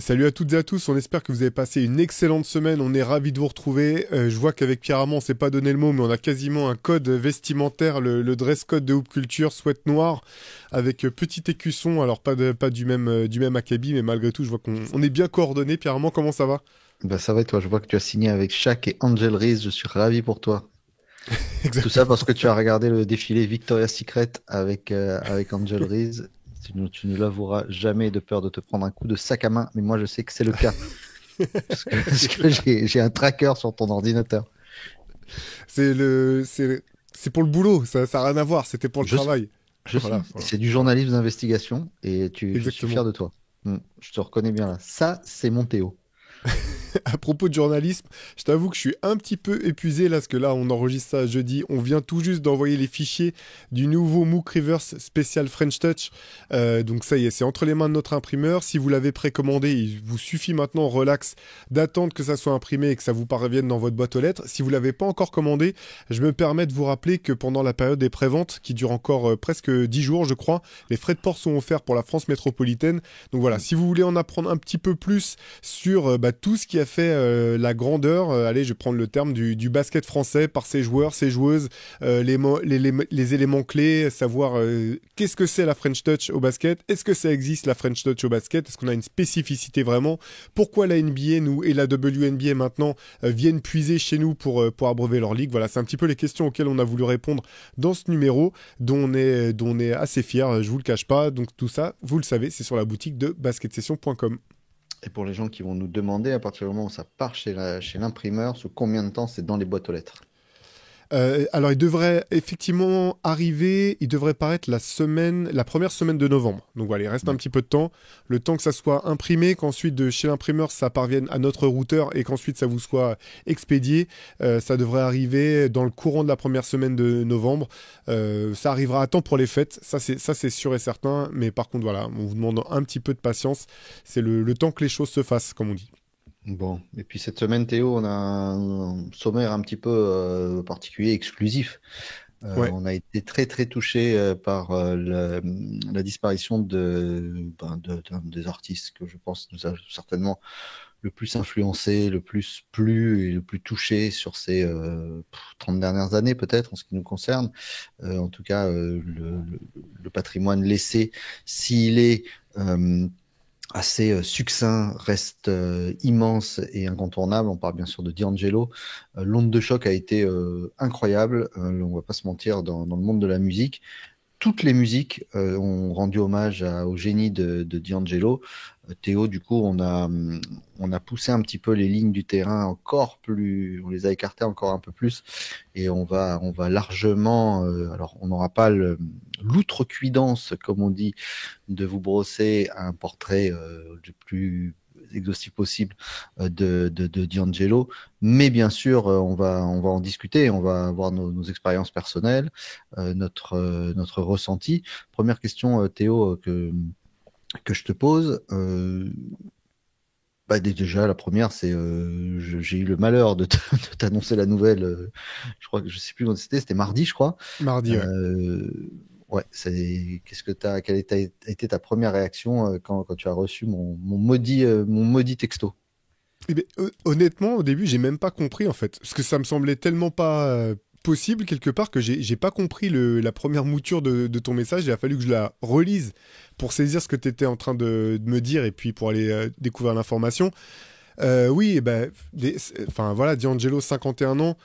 Salut à toutes et à tous, on espère que vous avez passé une excellente semaine, on est ravis de vous retrouver. Je vois qu'avec Pierre Armand, on s'est pas donné le mot, mais on a quasiment un code vestimentaire, le dress code de Hoop Culture, sweat noir, avec petit écusson, alors pas du même acabit, mais malgré tout, je vois qu'on est bien coordonnés. Pierre Armand, comment ça va? Bah ça va et toi, je vois que tu as signé avec Shaq et Angel Reese, je suis ravi pour toi. Tout ça Exactement. parce que tu as regardé le défilé Victoria's Secret avec Angel Reese. Tu ne l'avoueras jamais de peur de te prendre un coup de sac à main, mais moi je sais que c'est le cas. Parce que j'ai un tracker sur ton ordinateur. C'est le, c'est pour le boulot, ça a rien à voir, c'était pour le Je sais, travail. je sais, Voilà, voilà. c'est du journalisme d'investigation et je suis Exactement. fier de toi. Je te reconnais bien là. Ça, c'est mon Théo. À propos de journalisme, je t'avoue que je suis un petit peu épuisé là, parce que là, on enregistre ça jeudi. On vient tout juste d'envoyer les fichiers du nouveau MOOC Reverse spécial French Touch. Donc ça y est, c'est entre les mains de notre imprimeur. Si vous l'avez précommandé, il vous suffit maintenant, relax, d'attendre que ça soit imprimé et que ça vous parvienne dans votre boîte aux lettres. Si vous l'avez pas encore commandé, je me permets de vous rappeler que pendant la période des préventes, qui dure encore presque 10 jours, je crois, les frais de port sont offerts pour la France métropolitaine. Donc voilà, si vous voulez en apprendre un petit peu plus sur tout ce qui a fait la grandeur, allez, je vais prendre le terme du basket français par ses joueurs, ses joueuses, les éléments clés, savoir qu'est-ce que c'est la French Touch au basket, est-ce que ça existe la French Touch au basket, est-ce qu'on a une spécificité vraiment, pourquoi la NBA nous et la WNBA maintenant viennent puiser chez nous pour abreuver leur ligue. Voilà, c'est un petit peu les questions auxquelles on a voulu répondre dans ce numéro dont on est assez fier, je vous le cache pas. Donc tout ça, vous le savez, c'est sur la boutique de basketsession.com. Et pour les gens qui vont nous demander, à partir du moment où ça part chez l'imprimeur, sous combien de temps c'est dans les boîtes aux lettres? Alors, il devrait effectivement arriver, il devrait paraître la première semaine de novembre. Donc voilà, il reste un D'accord. petit peu de temps, le temps que ça soit imprimé, qu'ensuite de chez l'imprimeur ça parvienne à notre routeur et qu'ensuite ça vous soit expédié. Ça devrait arriver dans le courant de la première semaine de novembre. Ça arrivera à temps pour les fêtes, ça c'est sûr et certain. Mais par contre voilà, on vous demande un petit peu de patience. C'est le temps que les choses se fassent, comme on dit. Bon, et puis cette semaine, Théo, on a un sommaire un petit peu particulier, exclusif. Ouais. On a été très très touché par la disparition d'un des artistes que je pense nous a certainement le plus influencé, le plus plu et le plus touché sur ces 30 dernières années peut-être en ce qui nous concerne. En tout cas, le patrimoine laissé, s'il est assez succinct, reste immense et incontournable. On parle bien sûr de D'Angelo. L'onde de choc a été incroyable, on va pas se mentir, dans le monde de la musique. Toutes les musiques ont rendu hommage au génie de D'Angelo. Théo, du coup, on a poussé un petit peu les lignes du terrain encore plus, on les a écartées encore un peu plus, et on va largement, alors on n'aura pas l'outrecuidance, comme on dit, de vous brosser un portrait le plus exhaustif possible de D'Angelo, mais bien sûr, on va en discuter, on va avoir nos expériences personnelles, notre ressenti. Première question, Théo, que je te pose. Bah, déjà, la première, c'est j'ai eu le malheur de t'annoncer la nouvelle. Je crois que je sais plus quand c'était mardi, je crois. Mardi, ouais. Euh, ouais, quelle a été ta première réaction quand tu as reçu mon maudit texto? Eh ben, honnêtement, au début, j'ai même pas compris en fait, parce que ça me semblait tellement pas possible quelque part que j'ai pas compris la première mouture de ton message. Il a fallu que je la relise pour saisir ce que tu étais en train de me dire et puis pour aller découvrir l'information. Oui, eh ben, enfin voilà, D'Angelo, 51 ans.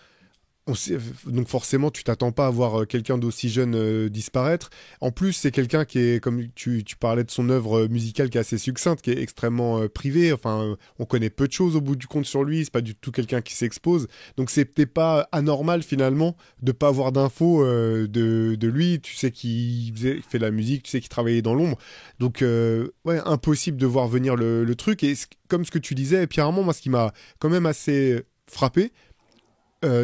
Donc forcément, tu t'attends pas à voir quelqu'un d'aussi jeune disparaître. En plus, c'est quelqu'un qui est, comme tu parlais de son œuvre musicale qui est assez succincte, qui est extrêmement privée. Enfin, on connaît peu de choses au bout du compte sur lui. C'est pas du tout quelqu'un qui s'expose. Donc c'est peut-être pas anormal finalement de pas avoir d'infos de lui. Tu sais il fait de la musique, tu sais qu'il travaillait dans l'ombre. Donc ouais, impossible de voir venir le truc. Et comme ce que tu disais, et puis à un moment, moi, ce qui m'a quand même assez frappé,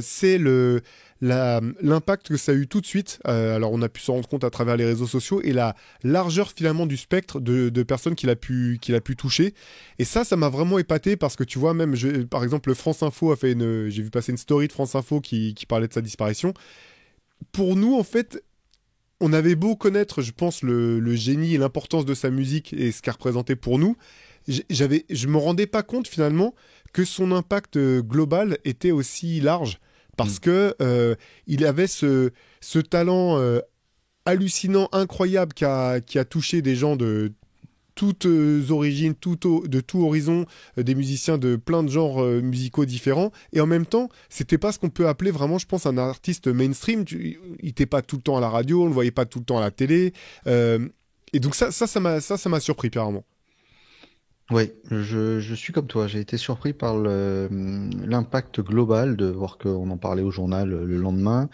c'est l'impact que ça a eu tout de suite. Alors, on a pu s'en rendre compte à travers les réseaux sociaux et la largeur finalement du spectre de personnes qu'il a pu toucher. Et ça m'a vraiment épaté parce que tu vois, même, par exemple, France Info a fait j'ai vu passer une story de France Info qui parlait de sa disparition. Pour nous, en fait, on avait beau connaître, je pense, le génie et l'importance de sa musique et ce qu'elle représentait pour nous. je me rendais pas compte finalement que son impact global était aussi large Mm. parce que il avait ce talent hallucinant, incroyable qui a touché des gens de toutes origines, de tout horizon, des musiciens de plein de genres musicaux différents. Et en même temps, c'était pas ce qu'on peut appeler vraiment, je pense, un artiste mainstream. Il était pas tout le temps à la radio, on le voyait pas tout le temps à la télé. Et donc ça m'a surpris clairement. Oui, je suis comme toi. J'ai été surpris par l'impact global de voir qu'on en parlait au journal le lendemain,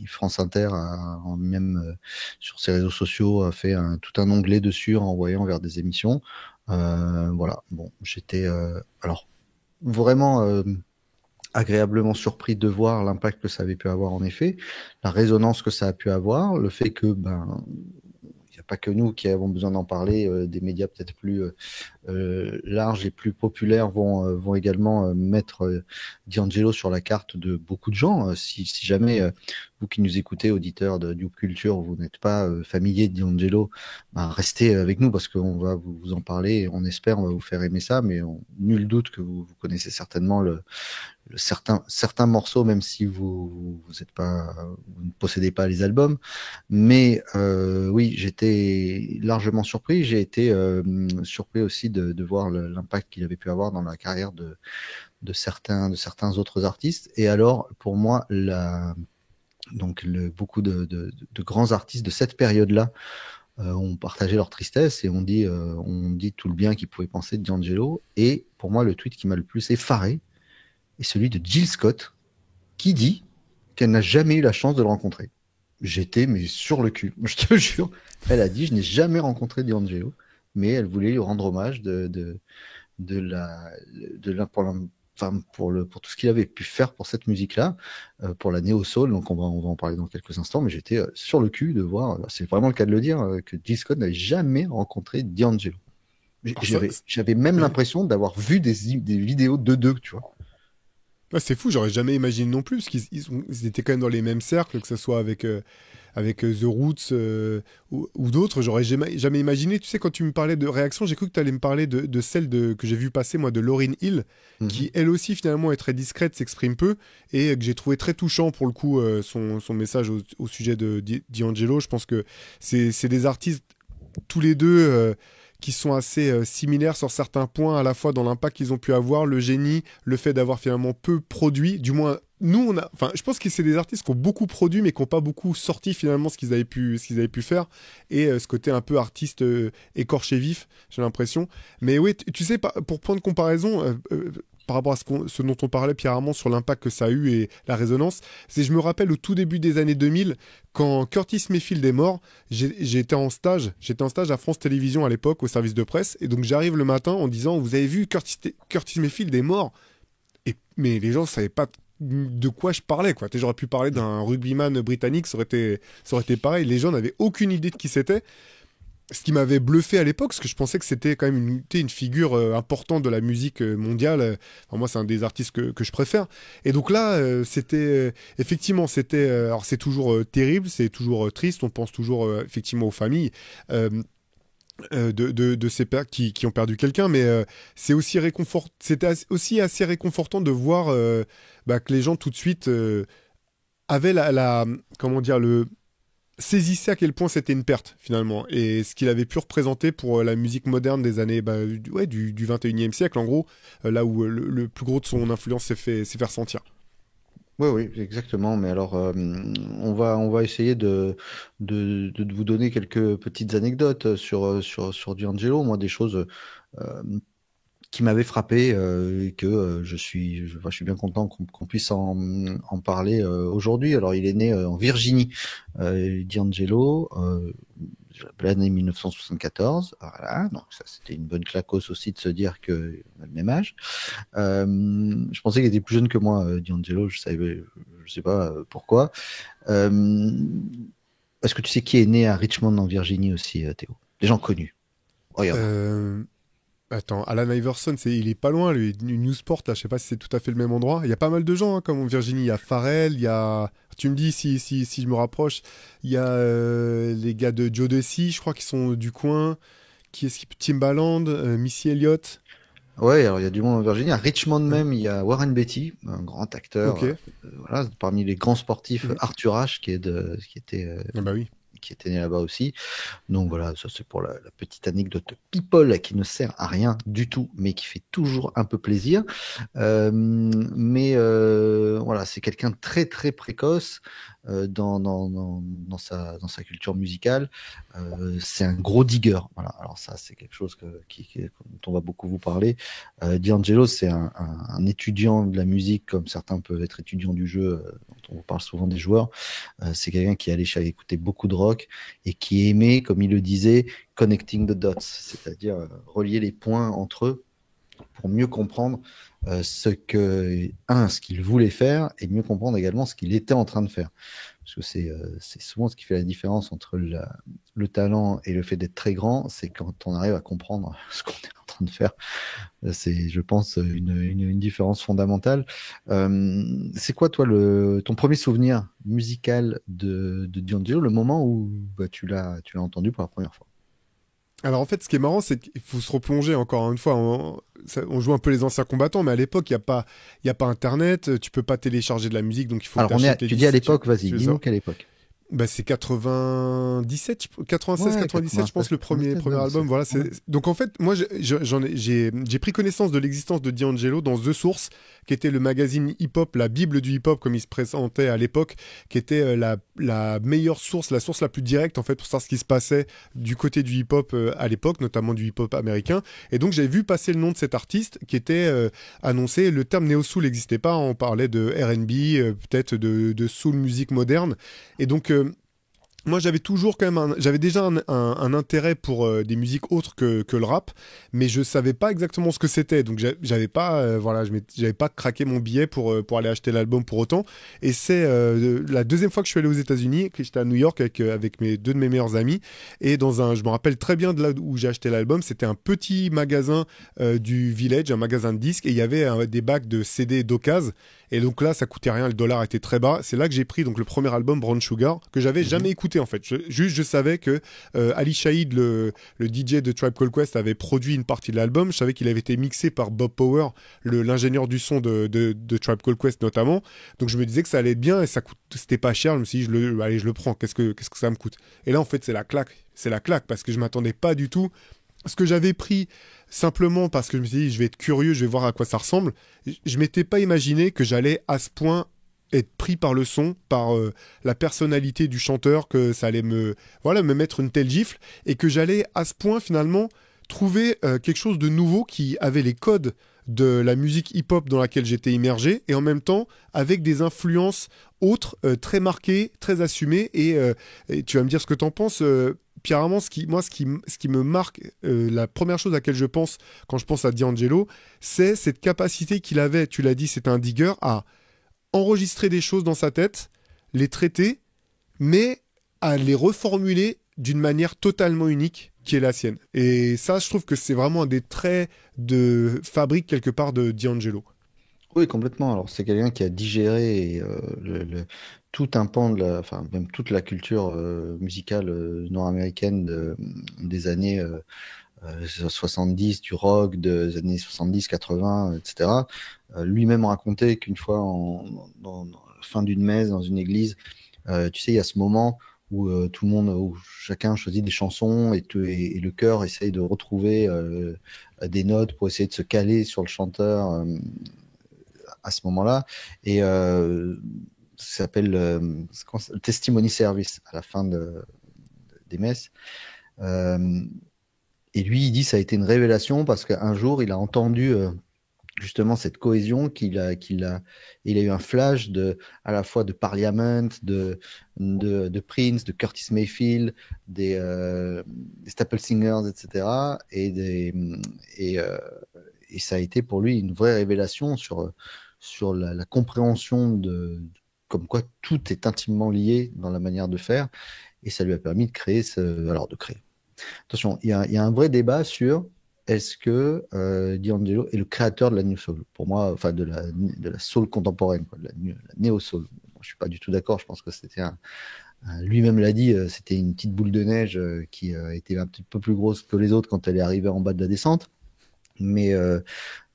France Inter même sur ses réseaux sociaux a fait tout un onglet dessus en envoyant vers des émissions. Voilà. Bon, j'étais alors vraiment agréablement surpris de voir l'impact que ça avait pu avoir en effet, la résonance que ça a pu avoir, le fait que il n'y a pas que nous qui avons besoin d'en parler, des médias peut-être plus larges et plus populaires vont également mettre D'Angelo sur la carte de beaucoup de gens. Si jamais vous qui nous écoutez, auditeurs de Duke Culture, vous n'êtes pas familier de D'Angelo, restez avec nous parce qu'on va vous en parler et on espère on va vous faire aimer ça, mais nul doute que vous connaissez certainement certains morceaux, même si vous êtes pas, vous ne possédez pas les albums. Mais oui, j'étais largement surpris. J'ai été surpris aussi de voir l'impact qu'il avait pu avoir dans la carrière de certains autres artistes. Et alors, pour moi, beaucoup de grands artistes de cette période-là ont partagé leur tristesse et on dit tout le bien qu'ils pouvaient penser de D'Angelo. Et pour moi, le tweet qui m'a le plus effaré est celui de Jill Scott, qui dit qu'elle n'a jamais eu la chance de le rencontrer. J'étais mais sur le cul, je te jure. Elle a dit je n'ai jamais rencontré D'Angelo, mais elle voulait lui rendre hommage de la enfin, pour tout ce qu'il avait pu faire pour cette musique-là, pour la néo soul. Donc on va en parler dans quelques instants. Mais j'étais sur le cul de voir, c'est vraiment le cas de le dire, que Jill Scott n'avait jamais rencontré D'Angelo. Alors ça, J'avais même ouais. l'impression d'avoir vu des vidéos de deux, tu vois. Ouais, c'est fou, j'aurais jamais imaginé non plus, parce ils étaient quand même dans les mêmes cercles, que ce soit avec The Roots ou d'autres, j'aurais jamais imaginé. Tu sais, quand tu me parlais de réaction, j'ai cru que tu allais me parler de celle que j'ai vu passer, moi, de Lauryn Hill, Mhm. qui elle aussi finalement est très discrète, s'exprime peu, et que j'ai trouvé très touchant pour le coup son message au sujet de D'Angelo. Je pense que c'est des artistes tous les deux qui sont assez similaires sur certains points, à la fois dans l'impact qu'ils ont pu avoir, le génie, le fait d'avoir finalement peu produit, du moins nous enfin je pense que c'est des artistes qui ont beaucoup produit mais qui n'ont pas beaucoup sorti finalement ce qu'ils avaient pu faire et ce côté un peu artiste écorché vif, j'ai l'impression. Mais oui, tu sais, pour point de comparaison, par rapport à ce dont on parlait Pierre Armand sur l'impact que ça a eu et la résonance, c'est je me rappelle au tout début des années 2000 quand Curtis Mayfield est mort, j'étais en stage à France Télévisions à l'époque au service de presse et donc j'arrive le matin en disant vous avez vu Curtis Mayfield est mort mais les gens ne savaient pas de quoi je parlais quoi. J'aurais pu parler d'un rugbyman britannique, ça aurait été pareil, les gens n'avaient aucune idée de qui c'était, ce qui m'avait bluffé à l'époque, parce que je pensais que c'était quand même une figure importante de la musique mondiale. Enfin, moi, c'est un des artistes que je préfère. Et donc là, effectivement, alors c'est toujours terrible, c'est toujours triste. On pense toujours effectivement aux familles de ces pères qui ont perdu quelqu'un, mais c'était aussi assez réconfortant de voir que les gens tout de suite avaient comment dire, saisissait à quel point c'était une perte finalement et ce qu'il avait pu représenter pour la musique moderne des années du 21e siècle en gros, là où le plus gros de son influence s'est fait ressentir. Oui, oui, exactement. Mais alors, on va essayer de vous donner quelques petites anecdotes sur D'Angelo. Moi, des choses euh, qui m'avaient frappé et que je suis bien content qu'on puisse en parler aujourd'hui. Alors, il est né en Virginie, D'Angelo, l'année 1974. Voilà, donc ça, c'était une bonne claquosse aussi de se dire qu'on a le même âge. Je pensais qu'il était plus jeune que moi, D'Angelo. Je sais pas pourquoi. Euh, Est-ce que tu sais qui est né à Richmond en Virginie aussi, Théo? Des gens connus. Oh, il y en a. Euh, Attends, Alan Iverson, il est pas loin, lui, Newsport, là, je sais pas si c'est tout à fait le même endroit. Il y a pas mal de gens, hein, comme en Virginie, il y a Pharrell, il y a... Tu me dis si je me rapproche. Il y a les gars de Joe Desi, je crois qu'ils sont du coin. Qui est-ce qui... Timbaland, Missy Elliott. Ouais, alors il y a du monde en Virginie. À Richmond Ouais. même, il y a Warren Beatty, un grand acteur, Ok. voilà, parmi les grands sportifs. Mhm. Arthur Ashe, Ah bah oui. qui était né là-bas aussi. Donc voilà, ça c'est pour la petite anecdote people qui ne sert à rien du tout, mais qui fait toujours un peu plaisir. Voilà, c'est quelqu'un de très très précoce dans sa culture musicale. C'est un gros digger. Voilà. Alors ça, c'est quelque chose dont on va beaucoup vous parler. D'Angelo, c'est un étudiant de la musique, comme certains peuvent être étudiants du jeu, dont on vous parle souvent des joueurs. C'est quelqu'un qui allait écouter beaucoup de rock et qui aimait, comme il le disait, connecting the dots, c'est-à-dire relier les points entre eux pour mieux comprendre ce qu'il voulait faire et mieux comprendre également ce qu'il était en train de faire. Parce que c'est souvent ce qui fait la différence entre le talent et le fait d'être très grand, c'est quand on arrive à comprendre ce qu'on est en train de faire. C'est, je pense, une différence fondamentale. C'est quoi, toi, ton premier souvenir musical de D'Angelo, le moment où bah, tu l'as entendu pour la première fois? Alors en fait, ce qui est marrant, c'est qu'il faut se replonger encore une fois. On joue un peu les anciens combattants, mais à l'époque, il y a pas Internet, tu peux pas télécharger de la musique, donc il faut que Alors, tu achètes les tu dis à disques si l'époque, vas-y, tu veux ça. dis-nous quelle époque. Bah, c'est 97, 96, Ouais, 97, je 96, pense, le premier, 97, premier non, mais album. Voilà, ouais. Donc en fait, moi, j'ai pris connaissance de l'existence de D'Angelo dans The Source, qui était le magazine hip-hop, la Bible du hip-hop, comme il se présentait à l'époque, qui était la meilleure source, la source la plus directe, en fait, pour savoir ce qui se passait du côté du hip-hop à l'époque, notamment du hip-hop américain. Et donc, j'avais vu passer le nom de cet artiste qui était annoncé. Le terme néo-soul n'existait pas, on parlait de R&B, peut-être de soul musique moderne. Et donc, moi, j'avais toujours quand même j'avais déjà un intérêt pour des musiques autres que le rap, mais je savais pas exactement ce que c'était. Donc, j'avais pas, voilà, j'avais pas craqué mon billet pour aller acheter l'album pour autant. Et c'est la deuxième fois que je suis allé aux États-Unis, que j'étais à New York avec deux de mes meilleurs amis. Et je me rappelle très bien de là où j'ai acheté l'album. C'était un petit magasin du Village, un magasin de disques, et il y avait des bacs de CD d'occasion. Et donc là, ça coûtait rien, le dollar était très bas. C'est là que j'ai pris donc le premier album Brown Sugar que j'avais Mhm. jamais écouté en fait. Je savais que Ali Shaheed, le DJ de Tribe Called Quest, avait produit une partie de l'album. Je savais qu'il avait été mixé par Bob Power, l'ingénieur du son de Tribe Called Quest notamment. Donc je me disais que ça allait être bien et c'était pas cher. Je me suis dit, allez, je le prends. Qu'est-ce que ça me coûte? Et là, en fait, c'est la claque. C'est la claque parce que je m'attendais pas du tout. Ce que j'avais pris simplement parce que je me suis dit, je vais être curieux, je vais voir à quoi ça ressemble. Je m'étais pas imaginé que j'allais à ce point être pris par le son, par la personnalité du chanteur, que ça allait me mettre une telle gifle et que j'allais à ce point finalement trouver quelque chose de nouveau qui avait les codes de la musique hip-hop dans laquelle j'étais immergé et en même temps avec des influences autres très marquées, très assumées et tu vas me dire ce que t'en penses. Pierre Armand, ce qui me marque, la première chose à laquelle je pense quand je pense à D'Angelo, c'est cette capacité qu'il avait, tu l'as dit, c'est un digger, à enregistrer des choses dans sa tête, les traiter, mais à les reformuler d'une manière totalement unique qui est la sienne. Et ça, je trouve que c'est vraiment un des traits de fabrique quelque part de D'Angelo. Oui, complètement. Alors, c'est quelqu'un qui a digéré tout un pan enfin, même toute la culture musicale nord-américaine des années 70, du rock des années 70, 80, etc. Lui-même racontait qu'une fois, dans la fin d'une messe dans une église, tu sais, il y a ce moment où où chacun choisit des chansons et le chœur essaye de retrouver des notes pour essayer de se caler sur le chanteur à ce moment-là. Et ça s'appelle le testimony service à la fin des messes. Euh, et lui, il dit ça a été une révélation parce qu'un jour, il a entendu justement cette cohésion il a eu un flash à la fois de Parliament, de Prince, de Curtis Mayfield, des Staple Singers, etc. Et, euh, et ça a été pour lui une vraie révélation sur la compréhension comme quoi tout est intimement lié dans la manière de faire. Et ça lui a permis de créer alors de créer. Attention, il y a un vrai débat sur est-ce que D'Angelo est le créateur de la New Soul? Pour moi, enfin de la soul contemporaine, quoi, de la néo-soul. je suis pas du tout d'accord. Je pense que c'était lui-même l'a dit, c'était une petite boule de neige qui était un petit peu plus grosse que les autres quand elle est arrivée en bas de la descente. Mais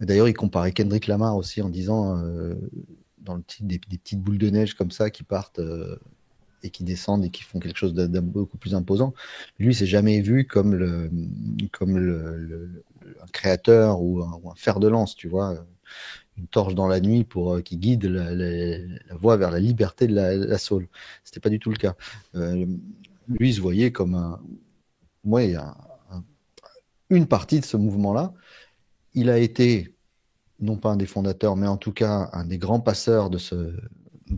d'ailleurs, il comparait Kendrick Lamar aussi en disant dans le titre des petites boules de neige comme ça qui partent et qui descendent et qui font quelque chose d'un beaucoup plus imposant. Lui, il s'est jamais vu comme un créateur ou un fer de lance, tu vois, une torche dans la nuit pour qui guide la voie vers la liberté de la soul. C'était pas du tout le cas. Lui, il se voyait comme il y a une partie de ce mouvement-là. Il a été, non pas un des fondateurs, mais en tout cas un des grands passeurs de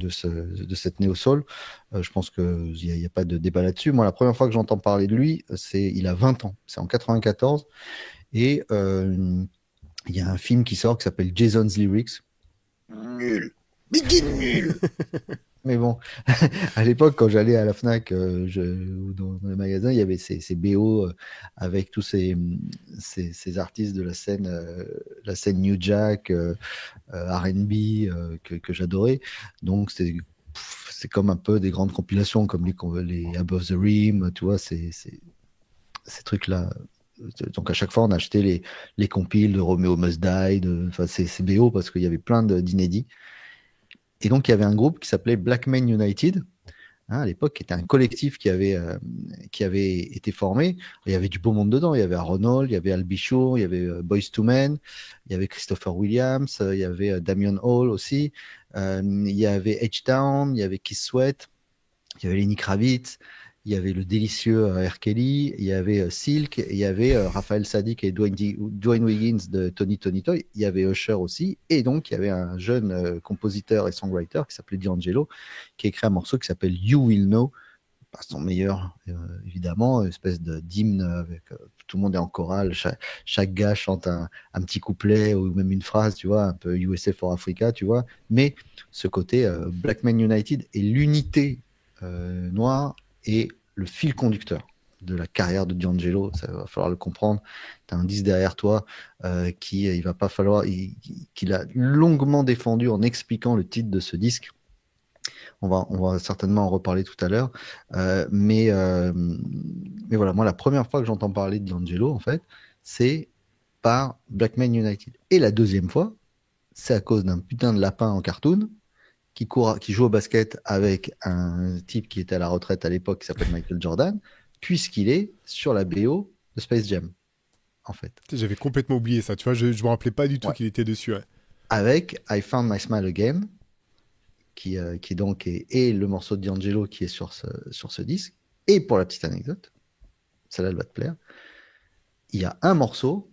cette néo-soul. Je pense qu'il n'y a pas de débat là-dessus. Moi, la première fois que j'entends parler de lui, il a 20 ans. C'est en 94. Et il y a un film qui sort qui s'appelle Jason's Lyrics. Nul. Nul. Mais bon, à l'époque, quand j'allais à la Fnac ou dans le magasin, il y avait ces BO avec tous ces artistes de la scène New Jack, R&B que j'adorais. Donc c'est comme un peu des grandes compilations comme les Above the Rim, tu vois, ces trucs-là. Donc à chaque fois, on achetait les compiles de Romeo Must Die, ces BO parce qu'il y avait plein d'inédits. Et donc, il y avait un groupe qui s'appelait Black Men United, à l'époque, qui était un collectif qui avait été formé. Il y avait du beau monde dedans. Il y avait Aaron Hall, il y avait Al Bichour, il y avait Boyz II Men, il y avait Christopher Williams, il y avait Damian Hall aussi, il y avait H-Town, il y avait Keith Sweat, il y avait Lenny Kravitz, il y avait le délicieux R. Kelly, il y avait Silk, il y avait Raphaël Saadiq et Dwayne Wiggins de Tony Toy, il y avait Usher aussi, et donc il y avait un jeune compositeur et songwriter qui s'appelait D'Angelo, qui a écrit un morceau qui s'appelle You Will Know, pas son meilleur, évidemment, une espèce d'hymne avec tout le monde est en chorale, chaque gars chante un petit couplet ou même une phrase, tu vois, un peu USA for Africa, tu vois, mais ce côté Black Men United et l'unité noire est le fil conducteur de la carrière de D'Angelo. Ça va falloir le comprendre. Tu as un disque derrière toi qu'il a longuement défendu en expliquant le titre de ce disque. On va certainement en reparler tout à l'heure. Mais voilà, moi, la première fois que j'entends parler de D'Angelo, en fait, c'est par Black Men United. Et la deuxième fois, c'est à cause d'un putain de lapin en cartoon qui joue au basket avec un type qui était à la retraite à l'époque qui s'appelle Michael Jordan, puisqu'il est sur la BO de Space Jam, en fait. J'avais complètement oublié ça, tu vois, je me rappelais pas du tout qu'il était dessus. Ouais. Avec I Found My Smile Again, qui donc est le morceau de D'Angelo qui est sur ce disque. Et pour la petite anecdote, celle-là elle va te plaire, il y a un morceau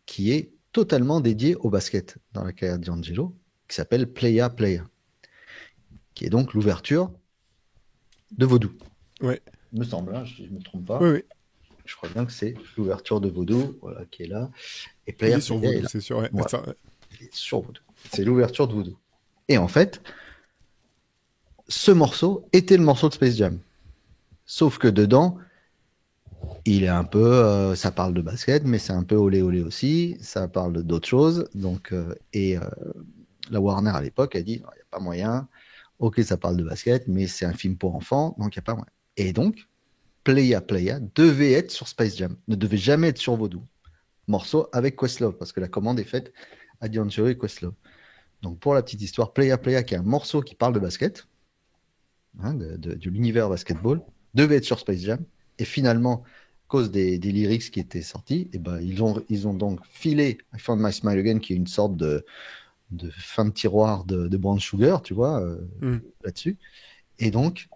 qui est totalement dédié au basket dans la carrière de D'Angelo, qui s'appelle Playa Playa, qui est donc l'ouverture de Vaudou. Ouais. Il me semble, hein, je ne me trompe pas. Oui. Je crois bien que c'est l'ouverture de Vaudou, voilà, qui est là. Et il est sur Vaudou, c'est sûr. Ouais. Voilà. Il est sur Vaudou. C'est l'ouverture de Vaudou. Et en fait, ce morceau était le morceau de Space Jam. Sauf que dedans, il est un peu, ça parle de basket, mais c'est un peu olé olé aussi. Ça parle d'autres choses. Donc, la Warner à l'époque a dit, il n'y a pas moyen. Ok, ça parle de basket, mais c'est un film pour enfants, donc il n'y a pas moyen. Et donc, Playa Playa devait être sur Space Jam, ne devait jamais être sur Vaudou. Morceau avec Questlove, parce que la commande est faite à D'Angelo et Questlove. Donc pour la petite histoire, Playa Playa, qui est un morceau qui parle de basket, hein, de l'univers basketball, devait être sur Space Jam. Et finalement, à cause des lyrics qui étaient sortis, et ben, ils ont donc filé I Found My Smile Again, qui est une sorte de fin de tiroir de Brown Sugar, tu vois, là-dessus. Et donc,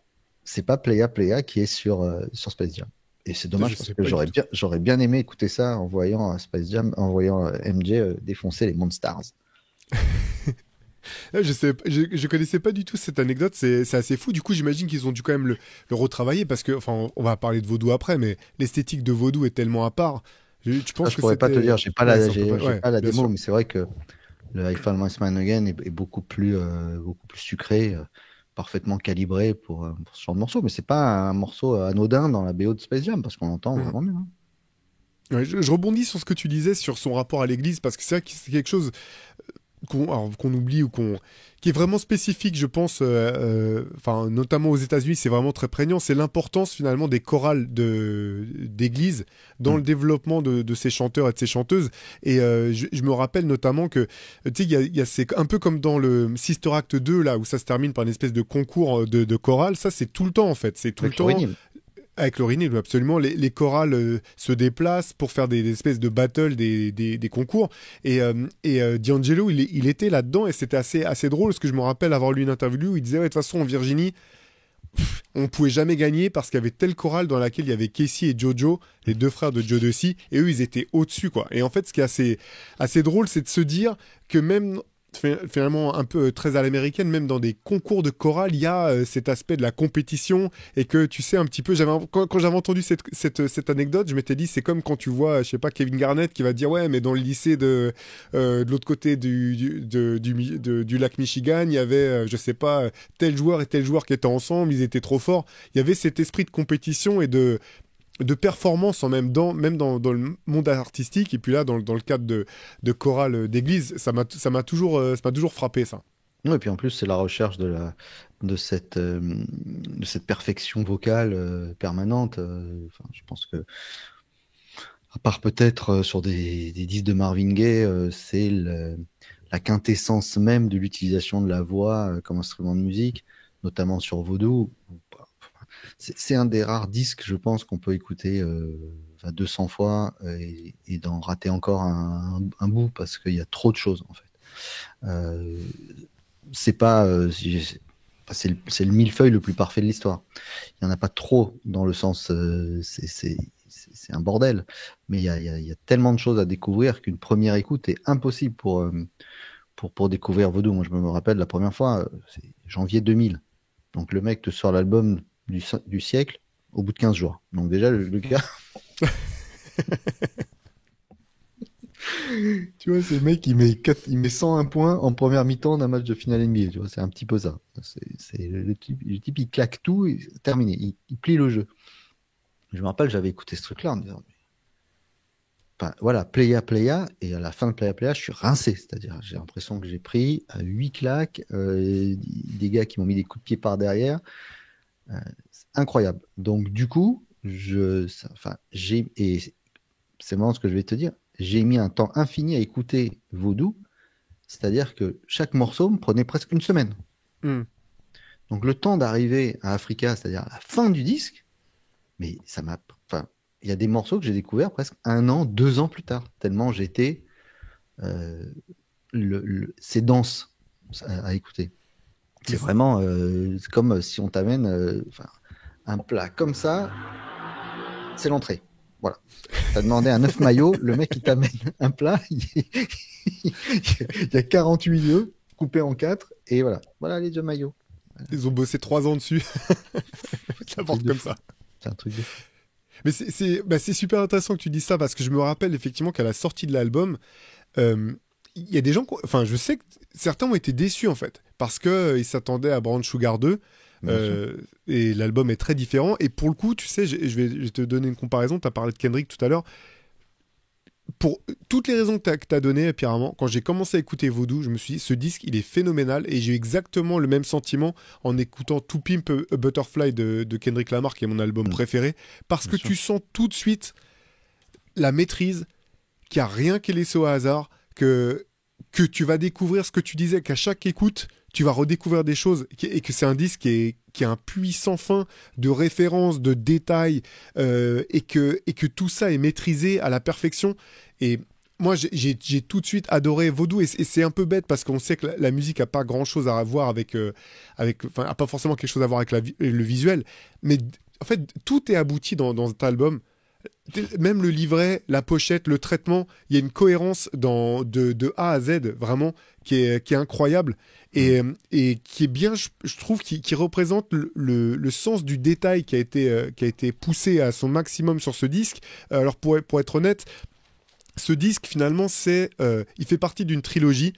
c'est pas Playa Playa qui est sur Space Jam. Et c'est dommage parce que j'aurais bien aimé écouter ça en voyant Space Jam, en voyant MJ défoncer les Monstars. Je connaissais pas du tout cette anecdote, c'est assez fou. Du coup, j'imagine qu'ils ont dû quand même le retravailler parce que, enfin, on va parler de Vaudou après, mais l'esthétique de Vaudou est tellement à part. Je pourrais pas te dire, j'ai pas la démo, sûr. mais c'est vrai que le I Found My Smile Again est beaucoup plus sucré, parfaitement calibré pour ce genre de morceau. Mais c'est pas un morceau anodin dans la BO de Space Jam parce qu'on l'entend vraiment bien. Hein. Ouais, je rebondis sur ce que tu disais sur son rapport à l'église parce que c'est vrai que c'est quelque chose. qu'on oublie ou qui est vraiment spécifique, je pense, notamment aux États-Unis, c'est vraiment très prégnant, c'est l'importance finalement des chorales d'église dans le développement de ces chanteurs et de ces chanteuses. Et je me rappelle notamment que, tu sais, c'est un peu comme dans le Sister Act 2, là, où ça se termine par une espèce de concours de chorale, ça c'est tout le temps en fait, c'est tout Avec le temps. Laurie Neal. Avec Laurie Neal, absolument. Les chorales se déplacent pour faire des espèces de battles, des concours. Et D'Angelo, il était là-dedans et c'était assez drôle parce que je me rappelle avoir lu une interview où il disait ouais, de toute façon en Virginie, on pouvait jamais gagner parce qu'il y avait telle chorale dans laquelle il y avait Casey et Jojo, les deux frères de Joe Dusty, et eux ils étaient au-dessus quoi. Et en fait, ce qui est assez drôle, c'est de se dire que même finalement un peu très à l'américaine, même dans des concours de chorale, il y a cet aspect de la compétition et que tu sais un petit peu, quand j'avais entendu cette anecdote, je m'étais dit c'est comme quand tu vois, je sais pas, Kevin Garnett qui va dire ouais mais dans le lycée de l'autre côté du lac Michigan, il y avait je sais pas tel joueur et tel joueur qui étaient ensemble, ils étaient trop forts. Il y avait cet esprit de compétition et de performance même dans le monde artistique et puis là dans le cadre de chorale d'église ça m'a toujours frappé ça. Ouais, et puis en plus, c'est la recherche de cette perfection vocale permanente. Enfin, je pense que, à part peut-être sur des disques de Marvin Gaye, c'est la quintessence même de l'utilisation de la voix comme instrument de musique, notamment sur Voodoo. C'est un des rares disques, je pense, qu'on peut écouter 200 fois et d'en rater encore un bout parce qu'il y a trop de choses en fait. C'est pas c'est le millefeuille le plus parfait de l'histoire. Il n'y en a pas trop dans le sens c'est un bordel, mais il y a tellement de choses à découvrir qu'une première écoute est impossible pour découvrir Voodoo. Moi, je me rappelle la première fois, c'est janvier 2000. Donc le mec te sort l'album du siècle au bout de 15 jours. Donc déjà, le gars... Tu vois, c'est le mec, il met 101 points en première mi-temps d'un match de finale NBA. Tu vois, c'est un petit peu ça. Le type, il claque tout, et c'est terminé. Il plie le jeu. Je me rappelle, j'avais écouté ce truc-là en me disant, enfin, voilà, playa, et à la fin de playa, je suis rincé. C'est-à-dire, j'ai l'impression que j'ai pris 8 claques, des gars qui m'ont mis des coups de pied par derrière. C'est incroyable. Donc, du coup, et c'est vraiment ce que je vais te dire, j'ai mis un temps infini à écouter Voodoo, c'est-à-dire que chaque morceau me prenait presque une semaine. Donc, le temps d'arriver à Africa, c'est-à-dire à la fin du disque, mais ça m'a... Enfin, il y a des morceaux que j'ai découverts presque 1 an, 2 ans plus tard, tellement j'étais... c'est dense à écouter. C'est vraiment c'est comme si on t'amène un plat comme ça, c'est l'entrée. Voilà. T'as demandé un œuf mayo, le mec il t'amène un plat, il y a 48 œufs coupés en 4 et voilà. Voilà les œufs mayo. Voilà. Ils ont bossé 3 ans dessus. Ça porte comme ça. C'est un truc de fou. Mais c'est super intéressant que tu dises ça parce que je me rappelle effectivement qu'à la sortie de l'album, il y a des gens, enfin je sais que certains ont été déçus en fait parce qu'ils s'attendaient à Brown Sugar 2 et l'album est très différent et pour le coup tu sais je vais te donner une comparaison, tu as parlé de Kendrick tout à l'heure, pour toutes les raisons que tu as données Pierre Armand, quand j'ai commencé à écouter Voodoo je me suis dit ce disque il est phénoménal et j'ai eu exactement le même sentiment en écoutant To Pimp a Butterfly de Kendrick Lamar qui est mon album préféré parce que tu sens tout de suite la maîtrise, qu'il n'y a rien qui est laissé au hasard, que tu vas découvrir ce que tu disais, qu'à chaque écoute, tu vas redécouvrir des choses, et que c'est un disque qui a un puissant fin de références, de détails, et que tout ça est maîtrisé à la perfection. Et moi, j'ai tout de suite adoré Voodoo, et c'est un peu bête, parce qu'on sait que la musique n'a pas grand-chose à voir enfin, n'a pas forcément quelque chose à voir avec le visuel, mais en fait, tout est abouti dans cet album. Même le livret, la pochette, le traitement, il y a une cohérence de A à Z vraiment qui est incroyable et qui est bien, je trouve, qui représente le sens du détail qui a été poussé à son maximum sur ce disque. Alors pour être honnête, ce disque finalement il fait partie d'une trilogie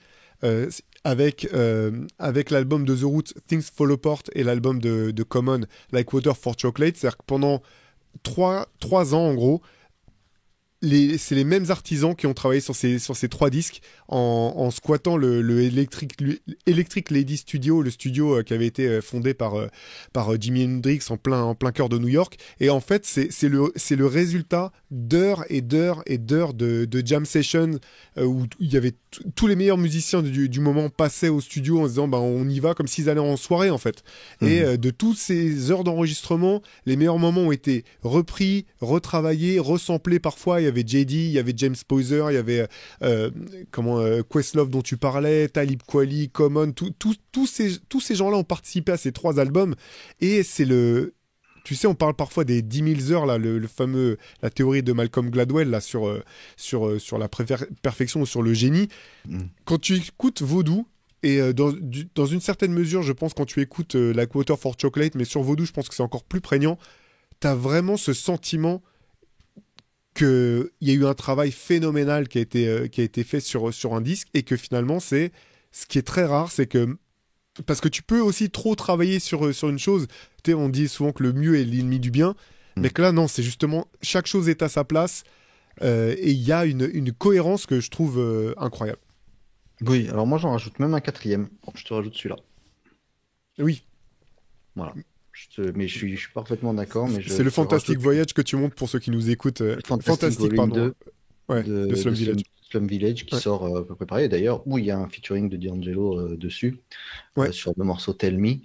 avec l'album de The Roots, Things Fall Apart, et l'album de Common, Like Water for Chocolate. C'est-à-dire que pendant 3 ans en gros, c'est les mêmes artisans qui ont travaillé sur ces 3 disques en squattant le Electric Lady Studio, le studio qui avait été fondé par Jimi Hendrix en plein cœur de New York. Et en fait, c'est le résultat d'heures et d'heures et d'heures de jam sessions où il y avait tous les meilleurs musiciens du moment passaient au studio en se disant bah, on y va comme s'ils allaient en soirée en fait. Et de toutes ces heures d'enregistrement, les meilleurs moments ont été repris, retravaillés, resamplés parfois. Il y avait JD, il y avait James Poyser, il y avait Questlove dont tu parlais, Talib Kweli, Common, tous ces gens-là ont participé à ces 3 albums. Et c'est tu sais, on parle parfois des 10 000 heures, là, le fameux, la théorie de Malcolm Gladwell là, sur la perfection ou sur le génie. Quand tu écoutes Vaudou, et dans une certaine mesure, je pense, quand tu écoutes Like Water for Chocolate, mais sur Vaudou, je pense que c'est encore plus prégnant, t'as vraiment ce sentiment qu'il y a eu un travail phénoménal qui a été fait sur un disque, et que finalement, ce qui est très rare, c'est que parce que tu peux aussi trop travailler sur une chose. Tu sais, on dit souvent que le mieux est l'ennemi du bien, mais que là, non, c'est justement, chaque chose est à sa place, et il y a une cohérence que je trouve incroyable. Oui, alors moi j'en rajoute même un 4e. Je te rajoute celui-là. Oui. Voilà. Mais je suis parfaitement d'accord. C'est le Fantastic Voyage que tu montres pour ceux qui nous écoutent. Fantastic, pardon. 2 ouais, de Slum Village. Slum Village qui sort à peu près pareil. D'ailleurs, où il y a un featuring de D'Angelo dessus, sur le morceau Tell Me.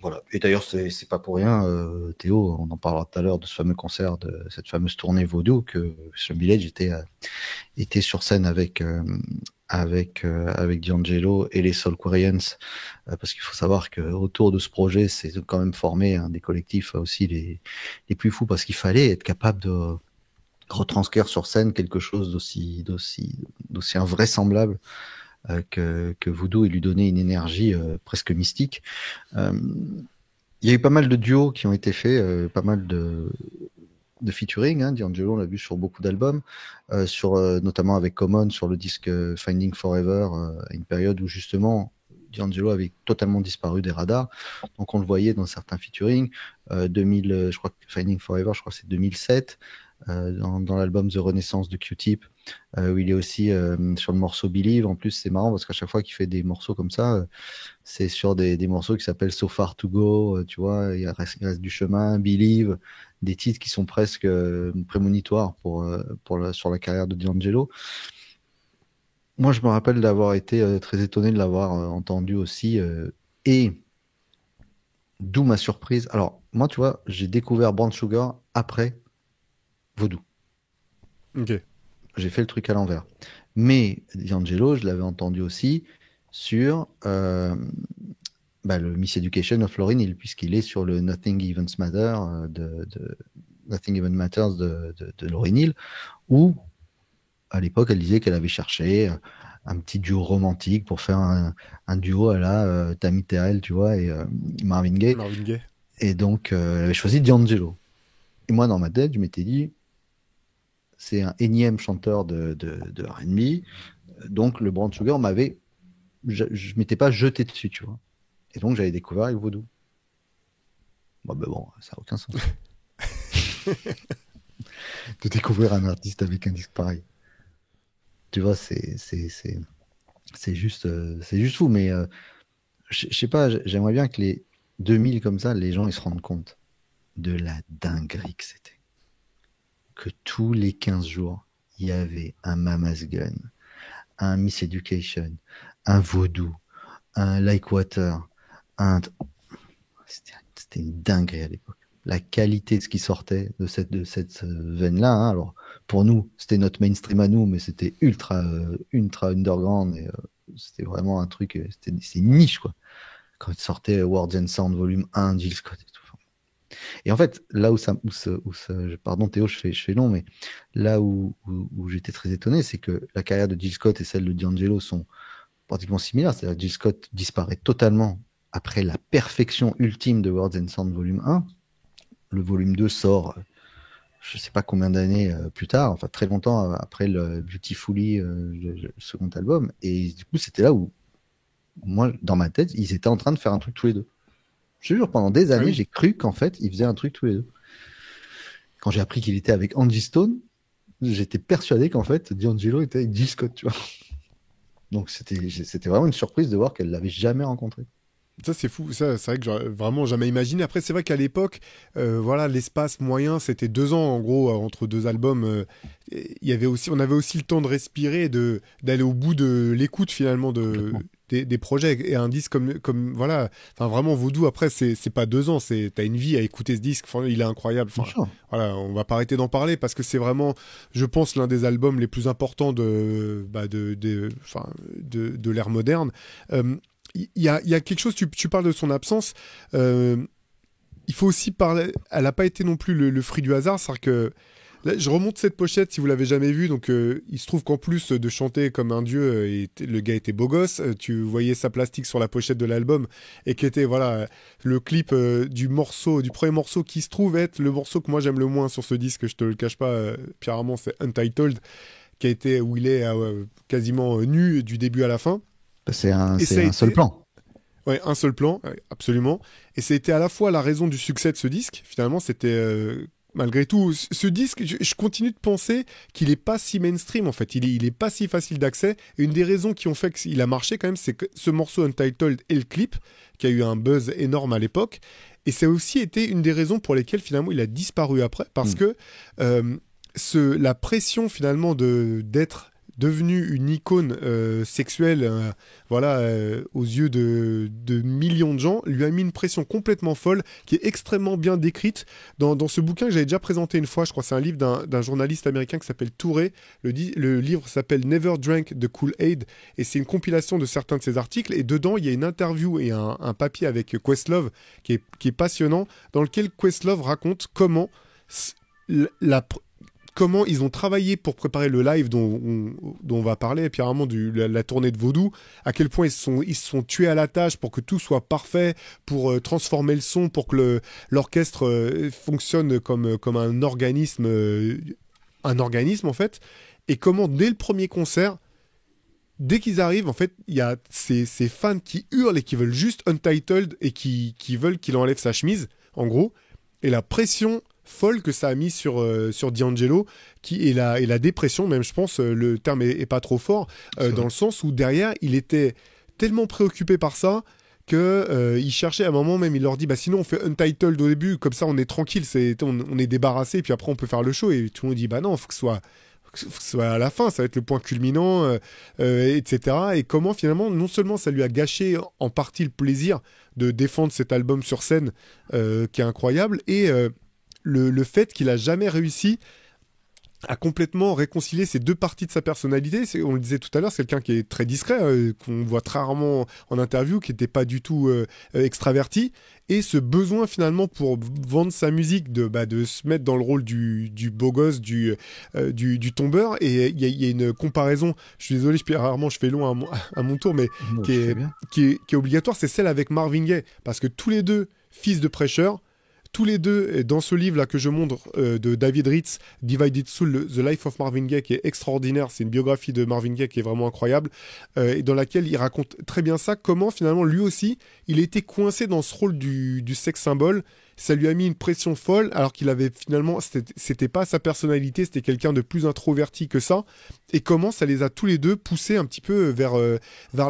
Voilà. Et d'ailleurs, c'est pas pour rien, Théo, on en parlera tout à l'heure de ce fameux concert, de cette fameuse tournée Vaudou, que Slum Village était sur scène avec D'Angelo et les Soulquarians, parce qu'il faut savoir que autour de ce projet, c'est quand même formé des collectifs aussi les plus fous, parce qu'il fallait être capable de retranscrire sur scène quelque chose d'aussi invraisemblable que Voodoo, et lui donner une énergie presque mystique. Il y a eu pas mal de duos qui ont été faits, pas mal de featuring, D'Angelo, on l'a vu sur beaucoup d'albums, notamment avec Common sur le disque Finding Forever, à une période où justement D'Angelo avait totalement disparu des radars, donc on le voyait dans certains featuring. 2000, je crois que Finding Forever, je crois que c'est 2007, dans l'album The Renaissance de Q-Tip, où il est aussi sur le morceau Believe. En plus, c'est marrant parce qu'à chaque fois qu'il fait des morceaux comme ça, c'est sur des morceaux qui s'appellent So Far To Go, tu vois, il reste du chemin, Believe, des titres qui sont presque prémonitoires sur la carrière de D'Angelo. Moi, je me rappelle d'avoir été très étonné de l'avoir entendu aussi, et d'où ma surprise. Alors, moi, tu vois, j'ai découvert Brown Sugar après Vaudou. Ok. J'ai fait le truc à l'envers. Mais D'Angelo, je l'avais entendu aussi sur le Miss Education of Lauryn Hill, puisqu'il est sur le Nothing Even Matters de Lauryn Hill, où à l'époque elle disait qu'elle avait cherché un petit duo romantique pour faire un duo à la Tammy Terrell, tu vois, et Marvin Gaye. Et donc elle avait choisi D'Angelo. Et moi, dans ma tête, je m'étais dit, c'est un énième chanteur de R&B, donc le Brown Sugar je m'étais pas jeté dessus, tu vois. Et donc j'avais découvert avec Voodoo. Bon, ça n'a aucun sens. De découvrir un artiste avec un disque pareil. Tu vois, c'est juste fou. Mais je sais pas, j'aimerais bien que les 2000 comme ça, les gens ils se rendent compte de la dinguerie que c'était. Que tous les 15 jours, il y avait un Mama's Gun, un Miss Education, un Vaudou, un Like Water, c'était une dinguerie à l'époque. La qualité de ce qui sortait de cette veine-là, alors pour nous, c'était notre mainstream à nous, mais c'était ultra underground, et c'était vraiment un truc, c'est une niche, quoi. Quand il sortait Words and Sound volume 1, Jill Scott et tout. Et en fait, là pardon Théo, je fais long, mais là où j'étais très étonné, c'est que la carrière de Jill Scott et celle de D'Angelo sont pratiquement similaires. C'est-à-dire que Jill Scott disparaît totalement après la perfection ultime de Words and Sound volume 1. Le volume 2 sort, je sais pas combien d'années plus tard, enfin très longtemps après le Beautifully, le second album. Et du coup, c'était là où, moi, dans ma tête, ils étaient en train de faire un truc tous les deux. Je te jure, pendant des années, j'ai cru qu'en fait, ils faisaient un truc tous les deux. Quand j'ai appris qu'il était avec Angie Stone, j'étais persuadé qu'en fait, D'Angelo était avec Jill Scott, tu vois. Donc c'était vraiment une surprise de voir qu'elle l'avait jamais rencontré. Ça, c'est fou. Ça, c'est vrai que j'aurais vraiment jamais imaginé. Après, c'est vrai qu'à l'époque, voilà, l'espace moyen, c'était 2 ans, en gros, entre 2 albums. Il y avait aussi, on avait aussi le temps de respirer et d'aller au bout de l'écoute, finalement, Complètement. des projets. Et un disque voilà, enfin, vraiment, Voodoo, après, c'est pas 2 ans, t'as une vie à écouter ce disque. Enfin, il est incroyable. Bien Enfin, sûr. voilà, on va pas arrêter d'en parler parce que c'est vraiment, je pense, l'un des albums les plus importants enfin, de l'ère moderne. Il y a quelque chose, tu parles de son absence. euh, il faut aussi parler. Elle n'a pas été non plus le fruit du hasard. C'est-à-dire que là, je remonte cette pochette si vous l'avez jamais vue. Donc, il se trouve qu'en plus de chanter comme un dieu, le gars était beau gosse. Tu voyais sa plastique sur la pochette de l'album et qui était voilà le clip du premier morceau qui se trouve être le morceau que moi j'aime le moins sur ce disque. Je te le cache pas, Pierre Armand, c'est Untitled, qui a été où il est quasiment nu du début à la fin. Et ça a C'est un seul été plan. Ouais, un seul plan, ouais, absolument. Et ça a été à la fois la raison du succès de ce disque. Finalement, c'était malgré tout ce disque. Je continue de penser qu'il est pas si mainstream en fait. Il est pas si facile d'accès. Et une des raisons qui ont fait qu'il a marché quand même, c'est que ce morceau Untitled et le clip, qui a eu un buzz énorme à l'époque. Et ça a aussi été une des raisons pour lesquelles finalement il a disparu après, parce Mm. que la pression finalement d'être devenu une icône sexuelle, voilà, aux yeux de millions de gens, lui a mis une pression complètement folle, qui est extrêmement bien décrite dans ce bouquin que j'avais déjà présenté une fois. Je crois que c'est un livre d'un journaliste américain qui s'appelle Touré. Le livre s'appelle Never Drank the Kool-Aid, et c'est une compilation de certains de ses articles. Et dedans, il y a une interview et un papier avec Questlove qui est passionnant, dans lequel Questlove raconte s- la, comment ils ont travaillé pour préparer le live dont on va parler, et puis apparemment la tournée de Vaudou, à quel point ils se sont tués à la tâche pour que tout soit parfait, pour transformer le son, pour que l'orchestre fonctionne comme un organisme en fait, et comment dès le premier concert, dès qu'ils arrivent, en fait, il y a ces fans qui hurlent et qui veulent juste Untitled et qui veulent qu'il enlève sa chemise, en gros. Et la pression folle que ça a mis sur D'Angelo, et la dépression, même, je pense, le terme est pas trop fort, C'est dans vrai. le sens où derrière, il était tellement préoccupé par ça que il cherchait à un moment même, il leur dit bah sinon on fait Untitled au début, comme ça on est tranquille, on est débarrassé, puis après on peut faire le show, et tout le monde dit bah non, faut que ce soit à la fin, ça va être le point culminant, etc. Et comment finalement, non seulement ça lui a gâché en partie le plaisir de défendre cet album sur scène, qui est incroyable, et le fait qu'il a jamais réussi à complètement réconcilier ces deux parties de sa personnalité. On le disait tout à l'heure, c'est quelqu'un qui est très discret, qu'on voit très rarement en interview, qui n'était pas du tout extraverti, et ce besoin finalement pour vendre sa musique de se mettre dans le rôle du beau gosse, du tombeur. Et il y a une comparaison, je suis désolé, rarement je fais long à mon tour, mais Moi, qui tu fais est, bien. qui est obligatoire, c'est celle avec Marvin Gaye, parce que tous les deux, fils de prêcheurs, tous les deux, dans ce livre-là que je montre, de David Ritz, Divided Soul, The Life of Marvin Gaye, qui est extraordinaire, c'est une biographie de Marvin Gaye qui est vraiment incroyable, et dans laquelle il raconte très bien ça, comment finalement lui aussi, il était coincé dans ce rôle du sex symbole. Ça lui a mis une pression folle, alors qu'il avait finalement, c'était pas sa personnalité, c'était quelqu'un de plus introverti que ça, et comment ça les a tous les deux poussés un petit peu vers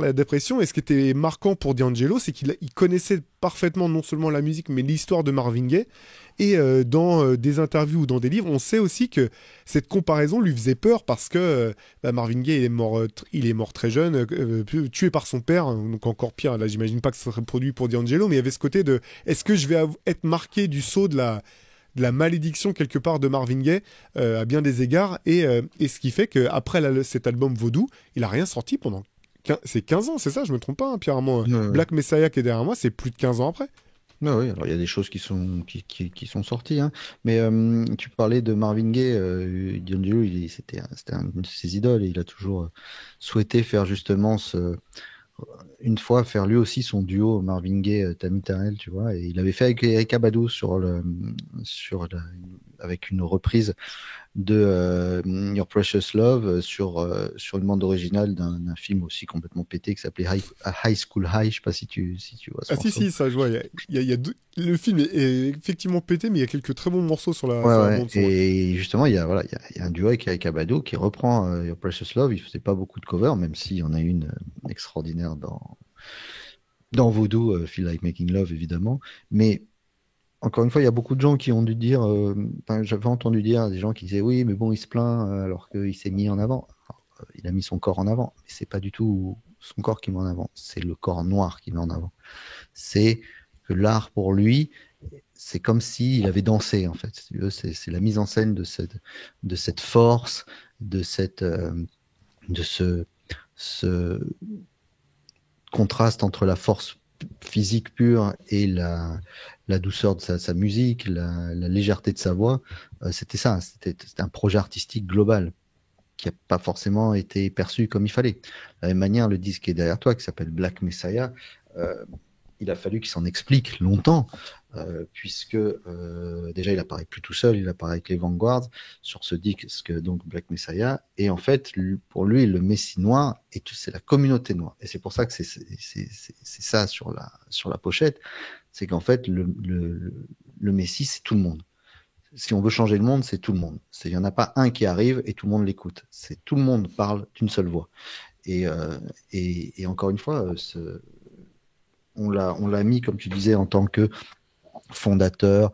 la dépression. Et ce qui était marquant pour D'Angelo, c'est qu'il connaissait parfaitement non seulement la musique, mais l'histoire de Marvin Gaye. Et dans des interviews ou dans des livres, on sait aussi que cette comparaison lui faisait peur, parce que Marvin Gaye il est mort très jeune, tué par son père, donc encore pire. Là, j'imagine pas que ça serait produit pour D'Angelo, mais il y avait ce côté de est-ce que je vais être marqué du sceau de la malédiction quelque part de Marvin Gaye, à bien des égards, et ce qui fait qu'après cet album Vaudou, il a rien sorti pendant c'est 15 ans, c'est ça, je me trompe pas, hein, Pierre Armand. Ouais, ouais. Black Messiah qui est derrière moi, c'est plus de 15 ans après. Ouais, ouais, alors il y a des choses qui sont sorties, hein. Mais tu parlais de Marvin Gaye, D'Angelo, c'était un de ses idoles et il a toujours souhaité faire justement une fois faire lui aussi son duo Marvin Gaye, Tammy Terrell, tu vois, et il avait fait avec Erykah Badu avec une reprise de Your Precious Love sur une bande originale d'un film aussi complètement pété qui s'appelait High School High. Je sais pas si tu vois ce Ah si, morceau. si, ça, je vois. Le film est effectivement pété, mais il y a quelques très bons morceaux Ouais, sur la ouais. bande-son. Ouais. Et justement, il y a un duo avec Erykah Badu qui reprend Your Precious Love. Il faisait pas beaucoup de covers, même s'il y en a une extraordinaire dans Voodoo, Feel Like Making Love, évidemment. Mais encore une fois, il y a beaucoup de gens qui ont dû dire, enfin, j'avais entendu dire des gens qui disaient oui, mais bon, il se plaint alors qu'il s'est mis en avant. Alors, il a mis son corps en avant, mais c'est pas du tout son corps qui met en avant, c'est le corps noir qui met en avant. C'est que l'art pour lui, c'est comme s'il avait dansé en fait. Si tu veux, c'est la mise en scène de cette force, de ce contraste entre la force physique pure et la douceur de sa musique, la légèreté de sa voix. C'était ça, c'était un projet artistique global qui n'a pas forcément été perçu comme il fallait. De la même manière, le disque qui est derrière toi, qui s'appelle Black Messiah, euh, il a fallu qu'il s'en explique longtemps, puisque déjà il apparaît plus tout seul, il apparaît avec les Vanguards sur ce disque donc Black Messiah, et en fait pour lui le Messie noir c'est la communauté noire, et c'est pour ça que c'est ça sur la pochette, c'est qu'en fait le Messie c'est tout le monde. Si on veut changer le monde, c'est tout le monde. Il n'y en a pas un qui arrive et tout le monde l'écoute. C'est tout le monde parle d'une seule voix. Et encore une fois, on l'a mis, comme tu disais, en tant que fondateur,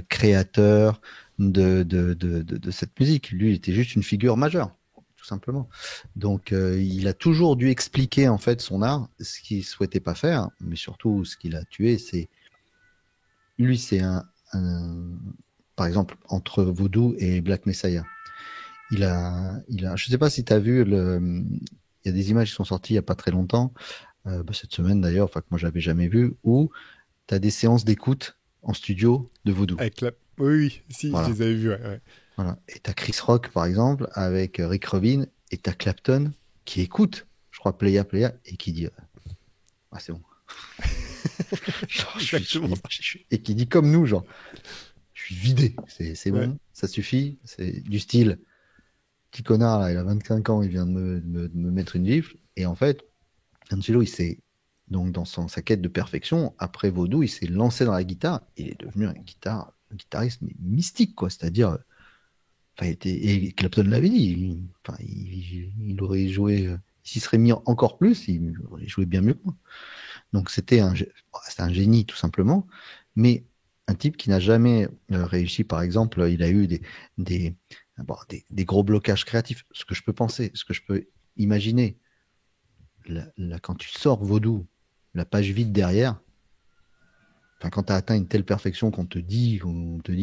créateur de cette musique. Lui, il était juste une figure majeure, tout simplement. Donc, il a toujours dû expliquer en fait son art, ce qu'il souhaitait pas faire, mais surtout ce qu'il a tué, c'est lui, c'est par exemple, entre Voodoo et Black Messiah. Je sais pas si tu as vu il y a des images qui sont sorties il y a pas très longtemps, cette semaine d'ailleurs, enfin que moi j'avais jamais vu, où tu as des séances d'écoute en studio de Voodoo. Avec la... Oui, oui, si, je Voilà. les avais vus, ouais, ouais. Voilà. Et tu as Chris Rock, par exemple, avec Rick Rubin, et tu as Clapton qui écoute, je crois, Playa Playa, et qui dit ah, c'est bon. Genre, Exactement. et qui dit comme nous, genre, je suis vidé, c'est Ouais. bon, ça suffit, c'est du style. Petit connard, là, il a 25 ans, il vient de me mettre une gifle. Et en fait, Angelo, il s'est, donc dans sa quête de perfection, après Vaudou, il s'est lancé dans la guitare. Il est devenu un guitariste mais mystique, quoi. C'est-à-dire, enfin, et Clapton l'avait dit, enfin, il aurait joué, il s'y serait mis encore plus, il aurait joué bien mieux que moi. Donc c'était un génie, tout simplement. Mais un type qui n'a jamais réussi, par exemple, il a eu des, des gros blocages créatifs. Ce que je peux penser, ce que je peux imaginer, quand tu sors Vaudou, la page vide derrière, enfin, quand tu as atteint une telle perfection on te dit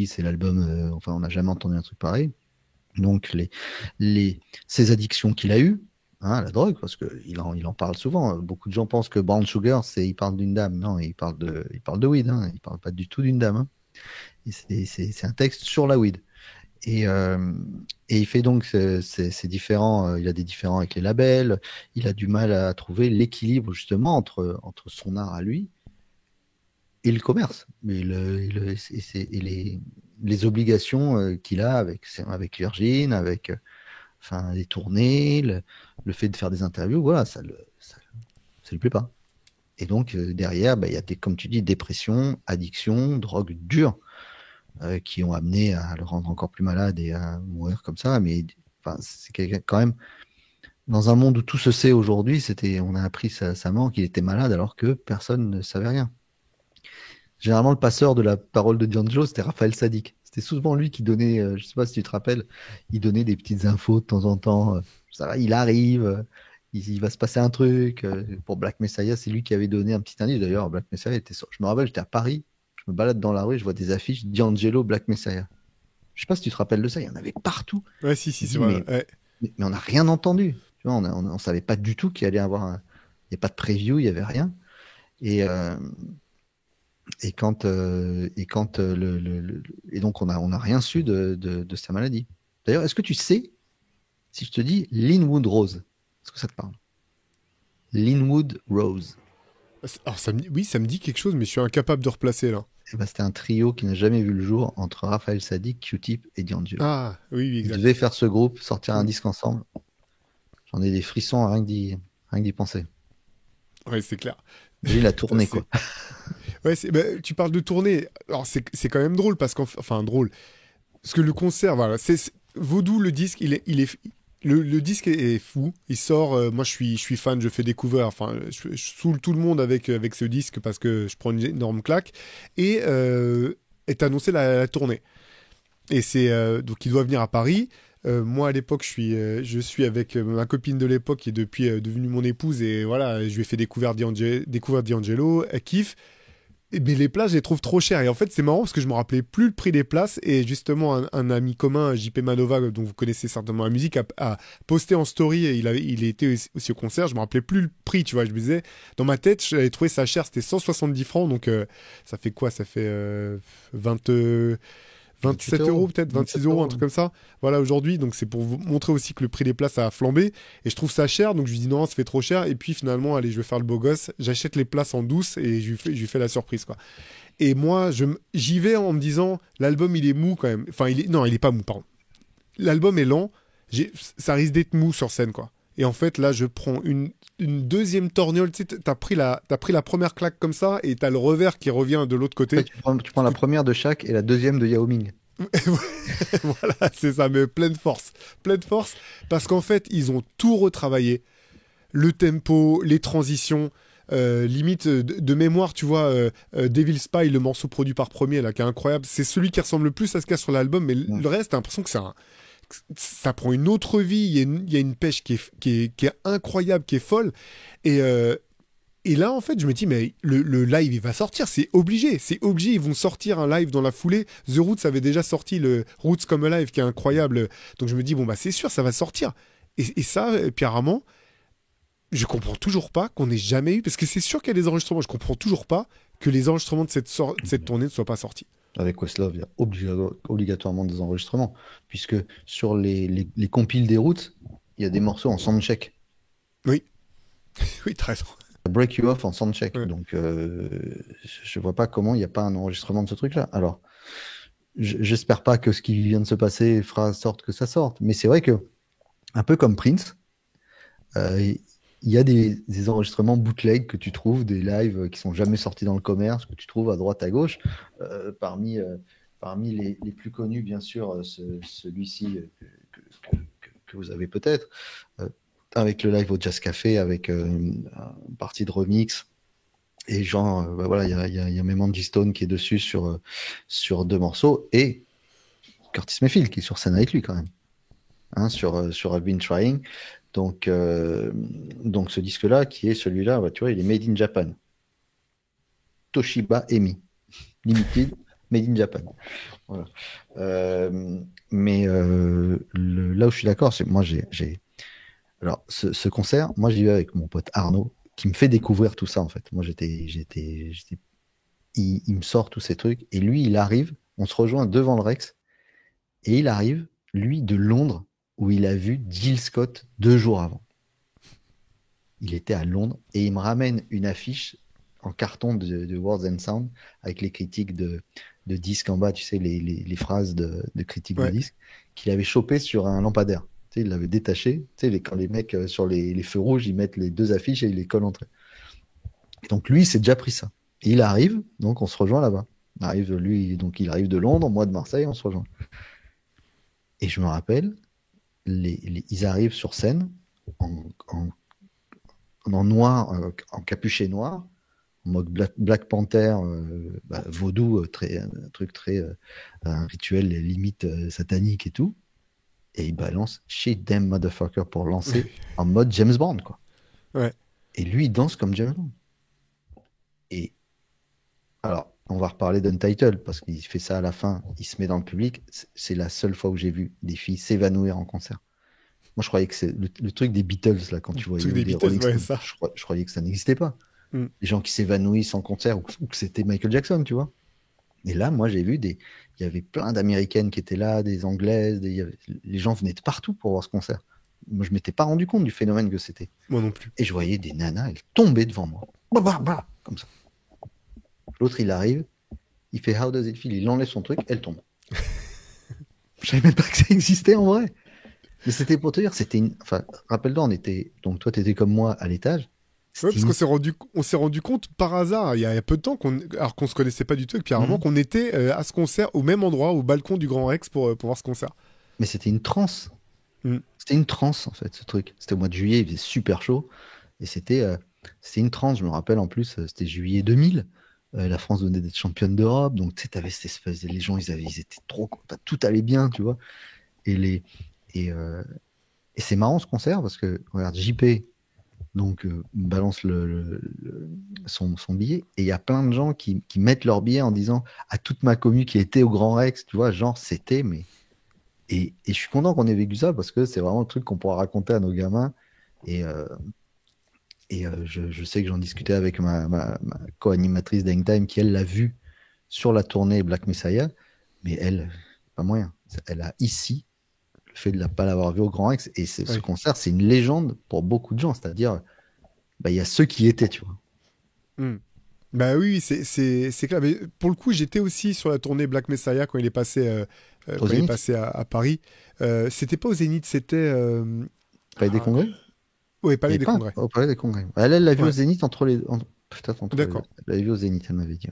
c'est l'album, enfin, on n'a jamais entendu un truc pareil. Donc, ces addictions qu'il a eues, hein, la drogue, parce qu'il en parle souvent. Beaucoup de gens pensent que Brown Sugar, il parle d'une dame. Non, il parle de weed, hein, il parle pas du tout d'une dame, hein. Et c'est un texte sur la weed. Et, euh, et il fait donc ces différents, il a des différends avec les labels, il a du mal à trouver l'équilibre justement entre son art à lui et le commerce, mais les obligations qu'il a avec Virgin, avec enfin, les tournées, le fait de faire des interviews, voilà, ça lui plaît pas. Et donc derrière, bah, il y a comme tu dis, dépression, addiction, drogue dure qui ont amené à le rendre encore plus malade et à mourir comme ça. Mais enfin, c'est quelqu'un quand même dans un monde où tout se sait aujourd'hui. On a appris sa mort qu'il était malade alors que personne ne savait rien. Généralement, le passeur de la parole de D'Angelo, c'était Raphaël Sadik. C'était souvent lui qui donnait, je sais pas si tu te rappelles, il donnait des petites infos de temps en temps. Ça va, il arrive, il va se passer un truc. Pour Black Messiah, c'est lui qui avait donné un petit indice. D'ailleurs, Black Messiah je me rappelle, j'étais à Paris, je me balade dans la rue, je vois des affiches D'Angelo, Black Messiah. Je sais pas si tu te rappelles de ça, il y en avait partout. Ouais, si, Je si, me c'est dis, vrai. mais, Ouais. mais, mais on n'a rien entendu. Tu vois, on savait pas du tout qu'il allait avoir il n'y a pas de preview, il n'y avait rien. Et, euh, et donc on a rien su de sa maladie. D'ailleurs, est-ce que tu sais si je te dis Linwood Rose, est-ce que ça te parle? Linwood Rose. Alors, oui, ça me dit quelque chose, mais je suis incapable de replacer là. Eh ben, c'était un trio qui n'a jamais vu le jour entre Raphaël Saadiq, Q-Tip et D'Angelo. Ah, oui, oui, Ils exact. devaient faire ce groupe, sortir un Mm. disque ensemble. J'en ai des frissons rien que d'y penser. Ouais, c'est clair. Lui, il a Ça, tourné, quoi. Ouais, bah, tu parles de tournée. Alors, c'est quand même drôle parce enfin, drôle. Parce que le concert, voilà, Vaudou, le disque, le disque est fou. Il sort, moi je suis fan, je fais découvrir, enfin, je saoule tout le monde avec ce disque parce que je prends une énorme claque. Et est annoncé la tournée. Et donc il doit venir à Paris. Moi à l'époque je suis avec ma copine de l'époque qui est depuis devenue mon épouse et voilà je lui ai fait découvrir D'Angelo, elle kiffe. Mais les places, je les trouve trop chères. Et en fait, c'est marrant parce que je me rappelais plus le prix des places. Et justement, un ami commun, JP Manova, dont vous connaissez certainement la musique, a posté en story. Et il était aussi au concert. Je me rappelais plus le prix, tu vois. Je me disais, dans ma tête, j'avais trouvé ça cher. C'était 170 francs. Donc, ça fait quoi? Ça fait 20, 28 27 euros euros. peut-être, 27 26 euros, un euros. truc comme ça. Voilà, aujourd'hui, donc c'est pour vous montrer aussi que le prix des places a flambé. Et je trouve ça cher, donc je lui dis non, ça fait trop cher. Et puis finalement, allez, je vais faire le beau gosse. J'achète les places en douce et je lui fais la surprise, quoi. Et moi, j'y vais en me disant, l'album, il est mou quand même. Enfin, non, il est pas mou, pardon. L'album est lent. Ça risque d'être mou sur scène, quoi. Et en fait, là, je prends une deuxième torgnole. Tu sais, t'as pris la première claque comme ça et t'as le revers qui revient de l'autre En fait, côté. tu prends la première de chaque et la deuxième de Yao Ming. Voilà, c'est ça, mais pleine force. Pleine force, parce qu'en fait, ils ont tout retravaillé. Le tempo, les transitions, limite de mémoire, tu vois, Devil Spy, le morceau produit par Premier, là, qui est incroyable, c'est celui qui ressemble le plus à ce qu'il y a sur l'album, mais Ouais. le reste, t'as l'impression que ça prend une autre vie, il y a une pêche qui est incroyable, qui est folle, et, euh, et là, en fait, je me dis, mais le live, il va sortir, c'est obligé, ils vont sortir un live dans la foulée. The Roots avait déjà sorti le Roots Come Alive, qui est incroyable, donc je me dis, bon, bah c'est sûr, ça va sortir. Et ça, Pierre Armand, je comprends toujours pas qu'on ait jamais eu, parce que c'est sûr qu'il y a des enregistrements, je comprends toujours pas que les enregistrements de cette tournée ne soient pas sortis. Avec Questlove, il y a obligatoirement des enregistrements, puisque sur les compiles des routes, il y a des morceaux en soundcheck. Oui, oui, t'as raison. Break You Off en soundcheck. Ouais. Donc, je vois pas comment il n'y a pas un enregistrement de ce truc-là. Alors, j'espère pas que ce qui vient de se passer fera en sorte que ça sorte, mais c'est vrai que, un peu comme Prince, il y a des enregistrements bootleg que tu trouves, des lives qui sont jamais sortis dans le commerce, que tu trouves à droite, à gauche. Parmi les plus connus, bien sûr, celui-ci que vous avez peut-être, avec le live au Jazz Café, avec une partie de remix. Et genre, bah voilà, il y a même Angie Stone qui est dessus sur deux morceaux, et Curtis Mayfield qui est sur scène avec lui quand même, hein, sur I've Been Trying. Donc ce disque-là, qui est celui-là, bah, tu vois, il est Made in Japan. Toshiba EMI. Limited, Made in Japan. Voilà. Mais là où je suis d'accord, c'est que moi, alors, ce concert, moi, j'y vais avec mon pote Arnaud, qui me fait découvrir tout ça, en fait. Moi, il me sort tous ces trucs, et lui, il arrive, on se rejoint devant le Rex, et il arrive, lui, de Londres, où il a vu Jill Scott 2 jours avant. Il était à Londres, et il me ramène une affiche en carton de Words and Sound, avec les critiques de disques en bas, tu sais, les phrases de critiques de Ouais. disques, qu'il avait chopé sur un lampadaire. Tu sais, il l'avait détaché. Tu sais, quand les mecs sur les feux rouges, ils mettent les deux affiches et ils les collent entre eux. Et donc lui, il s'est déjà pris ça. Et il arrive, donc on se rejoint là-bas. Donc il arrive de Londres, moi de Marseille, on se rejoint. Et je me rappelle, ils arrivent sur scène en, en, en noir, en capuché noir, en mode Black Panther, vaudou, un truc très, un rituel limite satanique et tout. Et il balance Shit Damn Motherfucker pour lancer en mode James Bond, quoi. Ouais. Et lui, il danse comme James Bond. Et alors, on va reparler d'Untitled, parce qu'il fait ça à la fin, il se met dans le public. C'est la seule fois où j'ai vu des filles s'évanouir en concert. Moi, je croyais que c'est le truc des Beatles, là, quand tu voyais Truc des des Beatles, Rolling ouais, Stones. ça. Je croyais que ça n'existait pas. Mm. Les gens qui s'évanouissent en concert, ou que c'était Michael Jackson, tu vois. Et là, moi, j'ai vu il y avait plein d'Américaines qui étaient là, des Anglaises, les gens venaient de partout pour voir ce concert. moi, je m'étais pas rendu compte du phénomène que c'était. Moi non plus. Et je voyais des nanas, elles tombaient devant moi. Bah, bah, bah, comme ça. L'autre, il arrive, il fait How does it feel? Il enlève son truc, elle tombe. Je savais même pas que ça existait en vrai. Mais c'était pour te dire, enfin, rappelle-toi, on était. Donc toi, tu étais comme moi à l'étage. Ouais, C'était parce une... on s'est rendu compte par hasard, il y a peu de temps, alors qu'on se connaissait pas du tout avec Pierre Armand, qu'on était à ce concert au même endroit, au balcon du Grand Rex pour voir ce concert. Mais c'était une transe. Mm. C'était une transe, en fait, ce truc. C'était au mois de juillet, il faisait super chaud. Et c'était une transe, je me rappelle en plus, c'était juillet 2000. La France venait d'être championne d'Europe. Donc, tu sais, t'avais cette espèce. Les gens, ils étaient trop. Enfin, tout allait bien, tu vois. Et, les, et, euh, et c'est marrant ce concert parce que, regarde, JP, donc, balance son billet. Et il y a plein de gens qui mettent leur billet en disant à toute ma commu qui était au Grand Rex, tu vois, genre, c'était, mais. Et je suis content qu'on ait vécu ça parce que c'est vraiment le truc qu'on pourra raconter à nos gamins. Et, je sais que j'en discutais avec ma co-animatrice d'Hangtime qui, elle, l'a vu sur la tournée Black Messiah. Mais elle, pas moyen. Elle a ici le fait de ne pas l'avoir vu au Grand Rex. Et ce Ouais. concert, c'est une légende pour beaucoup de gens. C'est-à-dire, bah, il y a ceux qui y étaient, tu vois. Mm. Bah oui, c'est clair. Mais pour le coup, j'étais aussi sur la tournée Black Messiah Au quand il est Zénith, passé à Paris. C'était pas au Zénith, c'était Palais des Congrès. ouais, Il n'y Palais avait des pas Congrès. au Palais des Congrès. Elle l'a vu au Ouais, Zénith entre les. Peut-être entre les deux. d'accord. Elle l'a vu au Zénith, elle m'avait dit.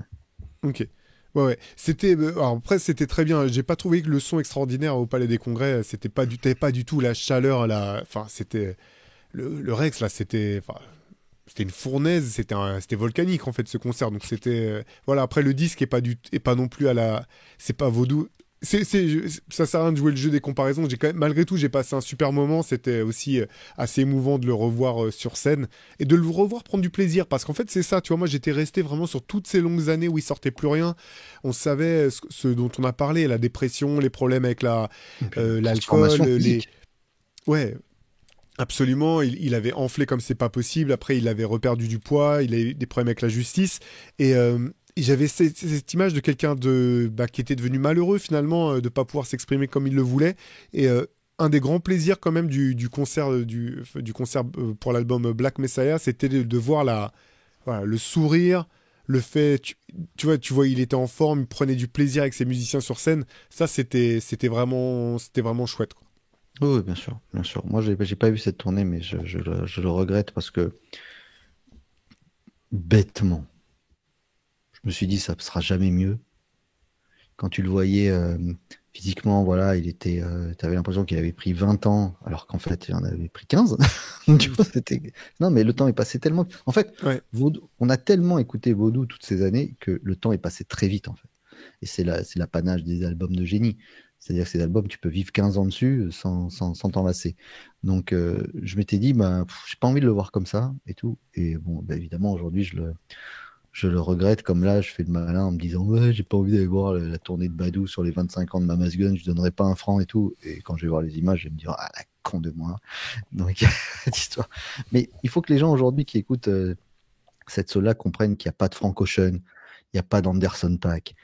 Ouais. Ok. Ouais, ouais. C'était, alors après, c'était très bien. J'ai pas trouvé que le son extraordinaire au Palais des Congrès, t'avais pas du tout la chaleur, enfin, c'était, le Rex, là, c'était une fournaise, c'était volcanique, en fait, ce concert. Donc, voilà. Après, le disque est pas non plus c'est pas vaudou. Ça sert à rien de jouer le jeu des comparaisons. Malgré tout, j'ai passé un super moment. C'était aussi assez émouvant de le revoir sur scène et de le revoir prendre du plaisir. Parce qu'en fait, c'est ça, tu vois, moi, j'étais resté vraiment sur toutes ces longues années où il sortait plus rien. On savait ce dont on a parlé, la dépression, les problèmes avec Et puis la l'alcool, transformation physique. ouais, absolument. Il avait enflé comme c'est pas possible. Après, il avait reperdu du poids. Il a eu des problèmes avec la justice. Et j'avais cette image de quelqu'un qui était devenu malheureux finalement de pas pouvoir s'exprimer comme il le voulait. Et un des grands plaisirs quand même du concert du concert pour l'album Black Messiah, c'était de voir voilà, le sourire, le fait, tu vois, il était en forme, il prenait du plaisir avec ses musiciens sur scène. Ça, c'était vraiment chouette, quoi. Oui, oui, bien sûr, bien sûr. Moi, j'ai pas vu cette tournée, mais je le regrette parce que bêtement, je me suis dit ça ne sera jamais mieux. Quand tu le voyais physiquement, voilà, tu avais l'impression qu'il avait pris 20 ans, alors qu'en fait, il en avait pris 15. Tu Mm. vois, non, mais le temps est passé tellement. En fait, Ouais. On a tellement écouté Vaudou toutes ces années que le temps est passé très vite, en fait. Et c'est l'apanage des albums de génie. C'est-à-dire que ces albums, tu peux vivre 15 ans dessus sans t'en lasser. Donc, je m'étais dit, bah, j'ai pas envie de le voir comme ça et tout. Et bon, bah, évidemment, aujourd'hui, je le regrette. Comme là, je fais le malin en me disant, ouais, j'ai pas envie d'aller voir la tournée de Badou sur les 25 ans de Mama's Gun, je donnerai pas un franc et tout. Et quand je vais voir les images, je vais me dire, ah, la con de moi. Donc, cette histoire. Mais il faut que les gens aujourd'hui qui écoutent cette soul-là comprennent qu'il n'y a pas de Frank Ocean, il n'y a pas d'Anderson Paak,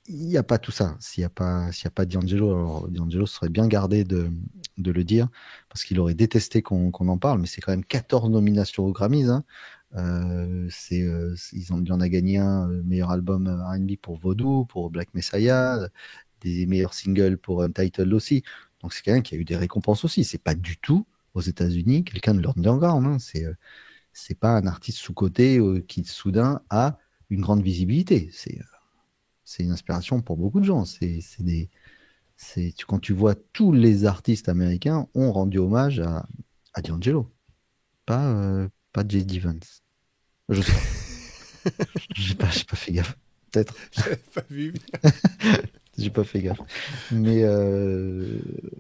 il n'y a pas tout ça. S'il y a pas D'Angelo, alors D'Angelo serait bien gardé de le dire, parce qu'il aurait détesté qu'on en parle, mais c'est quand même 14 nominations aux Grammys. Hein. Il en a gagné un meilleur album R&B pour Vaudou, pour Black Messiah, des meilleurs singles pour Untitled aussi. Donc c'est quelqu'un qui a eu des récompenses aussi. C'est pas du tout aux États-Unis quelqu'un de l'underground. Hein. C'est pas un artiste sous-coté qui soudain a une grande visibilité. C'est une inspiration pour beaucoup de gens. Quand tu vois tous les artistes américains ont rendu hommage à D'Angelo, pas J.D. Vance. Je sais pas. J'ai pas fait gaffe. Peut-être. J'avais pas vu. J'ai pas fait gaffe. Mais,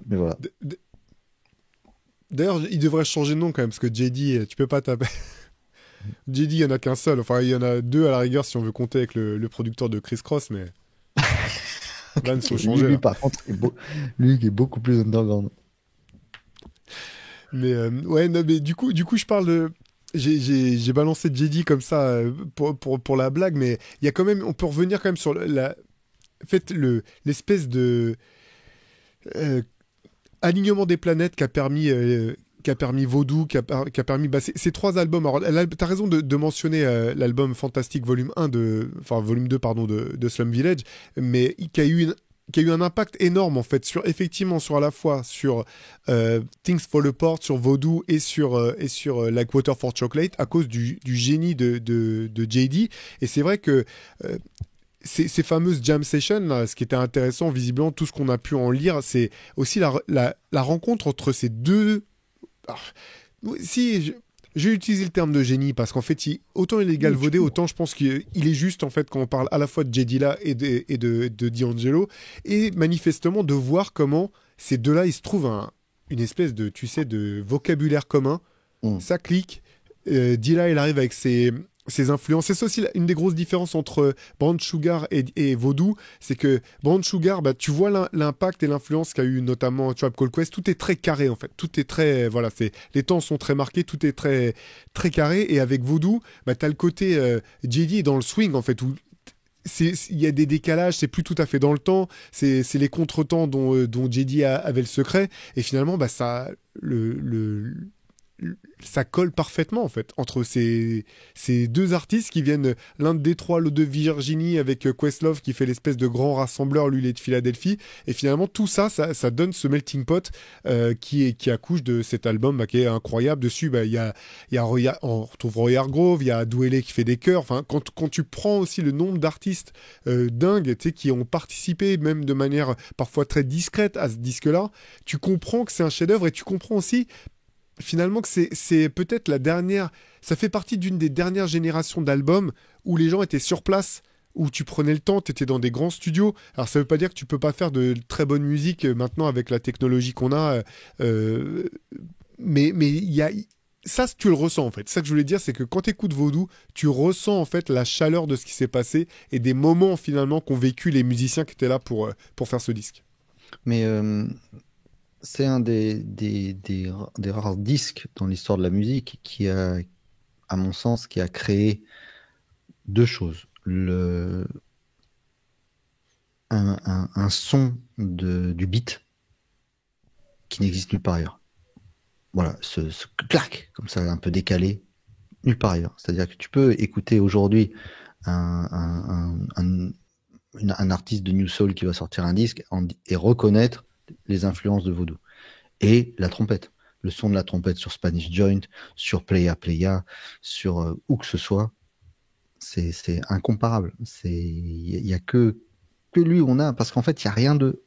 mais voilà. D- d- D'ailleurs, il devrait changer de nom quand même, parce que JD, tu peux pas taper. JD, il y en a qu'un seul. Enfin, il y en a deux à la rigueur si on veut compter avec le producteur de Chris Cross, mais Vance, faut changer Lui, là. par contre, lui qui est beaucoup plus underground. Mais ouais, non, mais du coup, je parle de. J'ai balancé JD comme ça pour la blague, mais il y a quand même, on peut revenir quand même sur en fait, l'espèce de euh, alignement des planètes qui a permis qui a permis Vaudou, qui a permis ces 3 albums. Alors, t'as raison de mentionner l'album Fantastic Volume 1 enfin Volume 2 pardon de Slum Village, mais qui a eu un impact énorme en fait effectivement sur à la fois sur Things Fall Apart, sur Vaudou et sur Like Water for Chocolate à cause du génie de JD. Et c'est vrai que ces fameuses jam sessions, là, ce qui était intéressant, visiblement, tout ce qu'on a pu en lire, c'est aussi la rencontre entre ces deux. Alors, j'ai utilisé le terme de génie parce qu'en fait, autant il est galvaudé, autant je pense qu'il est juste en fait quand on parle à la fois de J Dilla et de D'Angelo, et manifestement de voir comment ces deux-là, ils se trouvent une espèce de, tu sais, de vocabulaire commun. Ça clique. Dilla, il arrive avec ses influences. C'est ça aussi une des grosses différences entre Brown Sugar et Vaudou, c'est que Brown Sugar, bah, tu vois l'impact et l'influence qu'a eu notamment Tribe Called Quest. Tout est très carré en fait, tout est très, voilà, les temps sont très marqués, tout est très très carré. Et avec Vaudou, bah, t'as le côté JD dans le swing en fait, où il y a des décalages, c'est plus tout à fait dans le temps, c'est les contretemps dont JD avait le secret. Et finalement, bah, ça colle parfaitement en fait entre ces deux artistes qui viennent, l'un de Détroit, l'autre de Virginie, avec Questlove qui fait l'espèce de grand rassembleur, lui il est de Philadelphie, et finalement tout ça donne ce melting pot qui accouche de cet album bah, qui est incroyable. Dessus bah, on retrouve Roy Hargrove, il y a Douélé qui fait des chœurs, enfin, quand tu prends aussi le nombre d'artistes dingues qui ont participé même de manière parfois très discrète à ce disque là, tu comprends que c'est un chef-d'œuvre, et tu comprends aussi finalement que c'est peut-être ça fait partie d'une des dernières générations d'albums où les gens étaient sur place, où tu prenais le temps, tu étais dans des grands studios. Alors ça veut pas dire que tu peux pas faire de très bonne musique maintenant avec la technologie qu'on a, mais il y a ça, tu le ressens en fait. Ça que je voulais dire, c'est que quand tu écoutes Vaudou, tu ressens en fait la chaleur de ce qui s'est passé et des moments finalement qu'ont vécu les musiciens qui étaient là pour faire ce disque. Mais c'est un des rares disques dans l'histoire de la musique qui a, à mon sens, qui a créé 2 choses. Un son du beat qui n'existe nulle part ailleurs. Voilà, ce clac, comme ça, un peu décalé, nulle part ailleurs. C'est-à-dire que tu peux écouter aujourd'hui un artiste de New Soul qui va sortir un disque et reconnaître les influences de Vaudou. Et la trompette. Le son de la trompette sur Spanish Joint, sur Playa Playa, sur où que ce soit, c'est incomparable. Il y a que lui on a, parce qu'en fait, il y a rien de...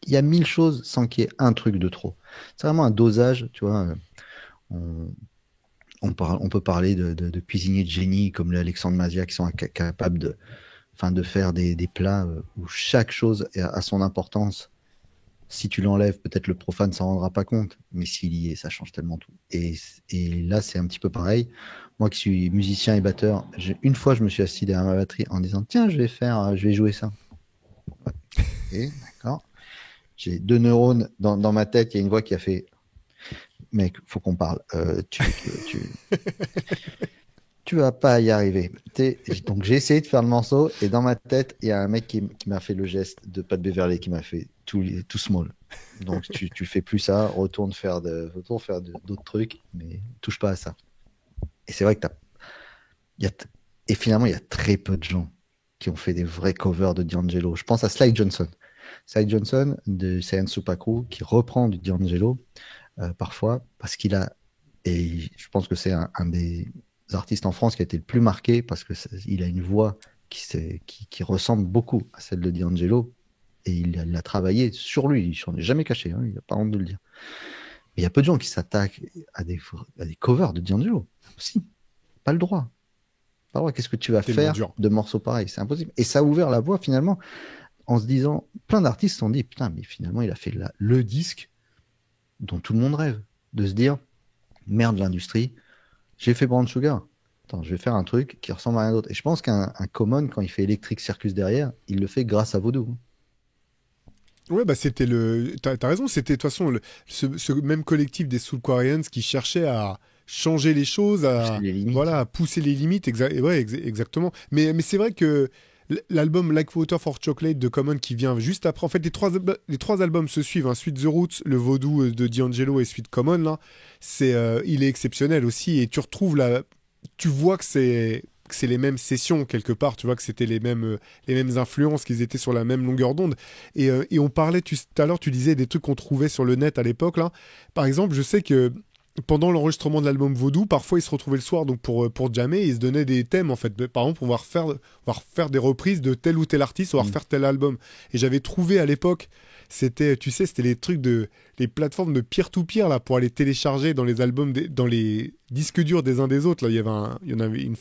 Il y a 1000 choses sans qu'il y ait un truc de trop. C'est vraiment un dosage, tu vois. On peut parler de cuisiniers de génie comme Alexandre Mazia qui sont capables de faire des plats où chaque chose a son importance. Si tu l'enlèves, peut-être le profane s'en rendra pas compte, mais s'il y est, ça change tellement tout. Et là, c'est un petit peu pareil. Moi qui suis musicien et batteur, une fois, je me suis assis derrière ma batterie en disant, tiens, je vais jouer ça. Et d'accord. J'ai 2 neurones dans ma tête. Il y a une voix qui a fait, mec, faut qu'on parle. Tu vas pas y arriver. Donc j'ai essayé de faire le morceau et dans ma tête, il y a un mec qui m'a fait le geste de Pat Beverley qui m'a fait tout small. Donc tu fais plus ça, retourne faire d'autres trucs, mais touche pas à ça. Et c'est vrai que et finalement il y a très peu de gens qui ont fait des vrais covers de D'Angelo. Je pense à Sly Johnson. Sly Johnson de Saiyan Supakru qui reprend du D'Angelo parfois parce qu'il a, et je pense que c'est un des artistes en France qui a été le plus marqué parce que il a une voix qui ressemble beaucoup à celle de D'Angelo et il l'a travaillé sur lui, il s'en est jamais caché, hein, il n'a pas honte de le dire. Mais il y a peu de gens qui s'attaquent à des covers de D'Angelo. Si, pas le droit. Pas le droit. Qu'est-ce que tu vas faire de morceaux pareils? C'est impossible. Et ça a ouvert la voie finalement en se disant, plein d'artistes se sont dit, putain, mais finalement il a fait le disque dont tout le monde rêve, de se dire, merde l'industrie, j'ai fait Brown Sugar. Attends, je vais faire un truc qui ressemble à rien d'autre. Et je pense qu'un Common, quand il fait Electric Circus derrière, il le fait grâce à Vaudou. Ouais, bah c'était T'as raison, c'était de toute façon ce même collectif des Soulquarians qui cherchait à changer les choses, à pousser les limites, exactement. Mais c'est vrai que l'album Like Water for Chocolate de Common qui vient juste après. En fait, les trois albums se suivent, hein. Suite The Roots, le Vaudou de D'Angelo et Suite Common, là, il est exceptionnel aussi. Et tu vois que c'est les mêmes sessions quelque part, tu vois que c'était les mêmes influences, qu'ils étaient sur la même longueur d'onde. Et on parlait, tout à l'heure, tu disais des trucs qu'on trouvait sur le net à l'époque, là. Par exemple, je sais que pendant l'enregistrement de l'album Vaudou, parfois ils se retrouvaient le soir donc pour jammer et ils se donnaient des thèmes en fait. Par exemple, on va refaire des reprises de tel ou tel artiste, on va refaire tel album. Et j'avais trouvé à l'époque, c'était les plateformes de peer-to-peer là pour aller télécharger dans les albums, dans les disques durs des uns des autres. Là, il y en avait une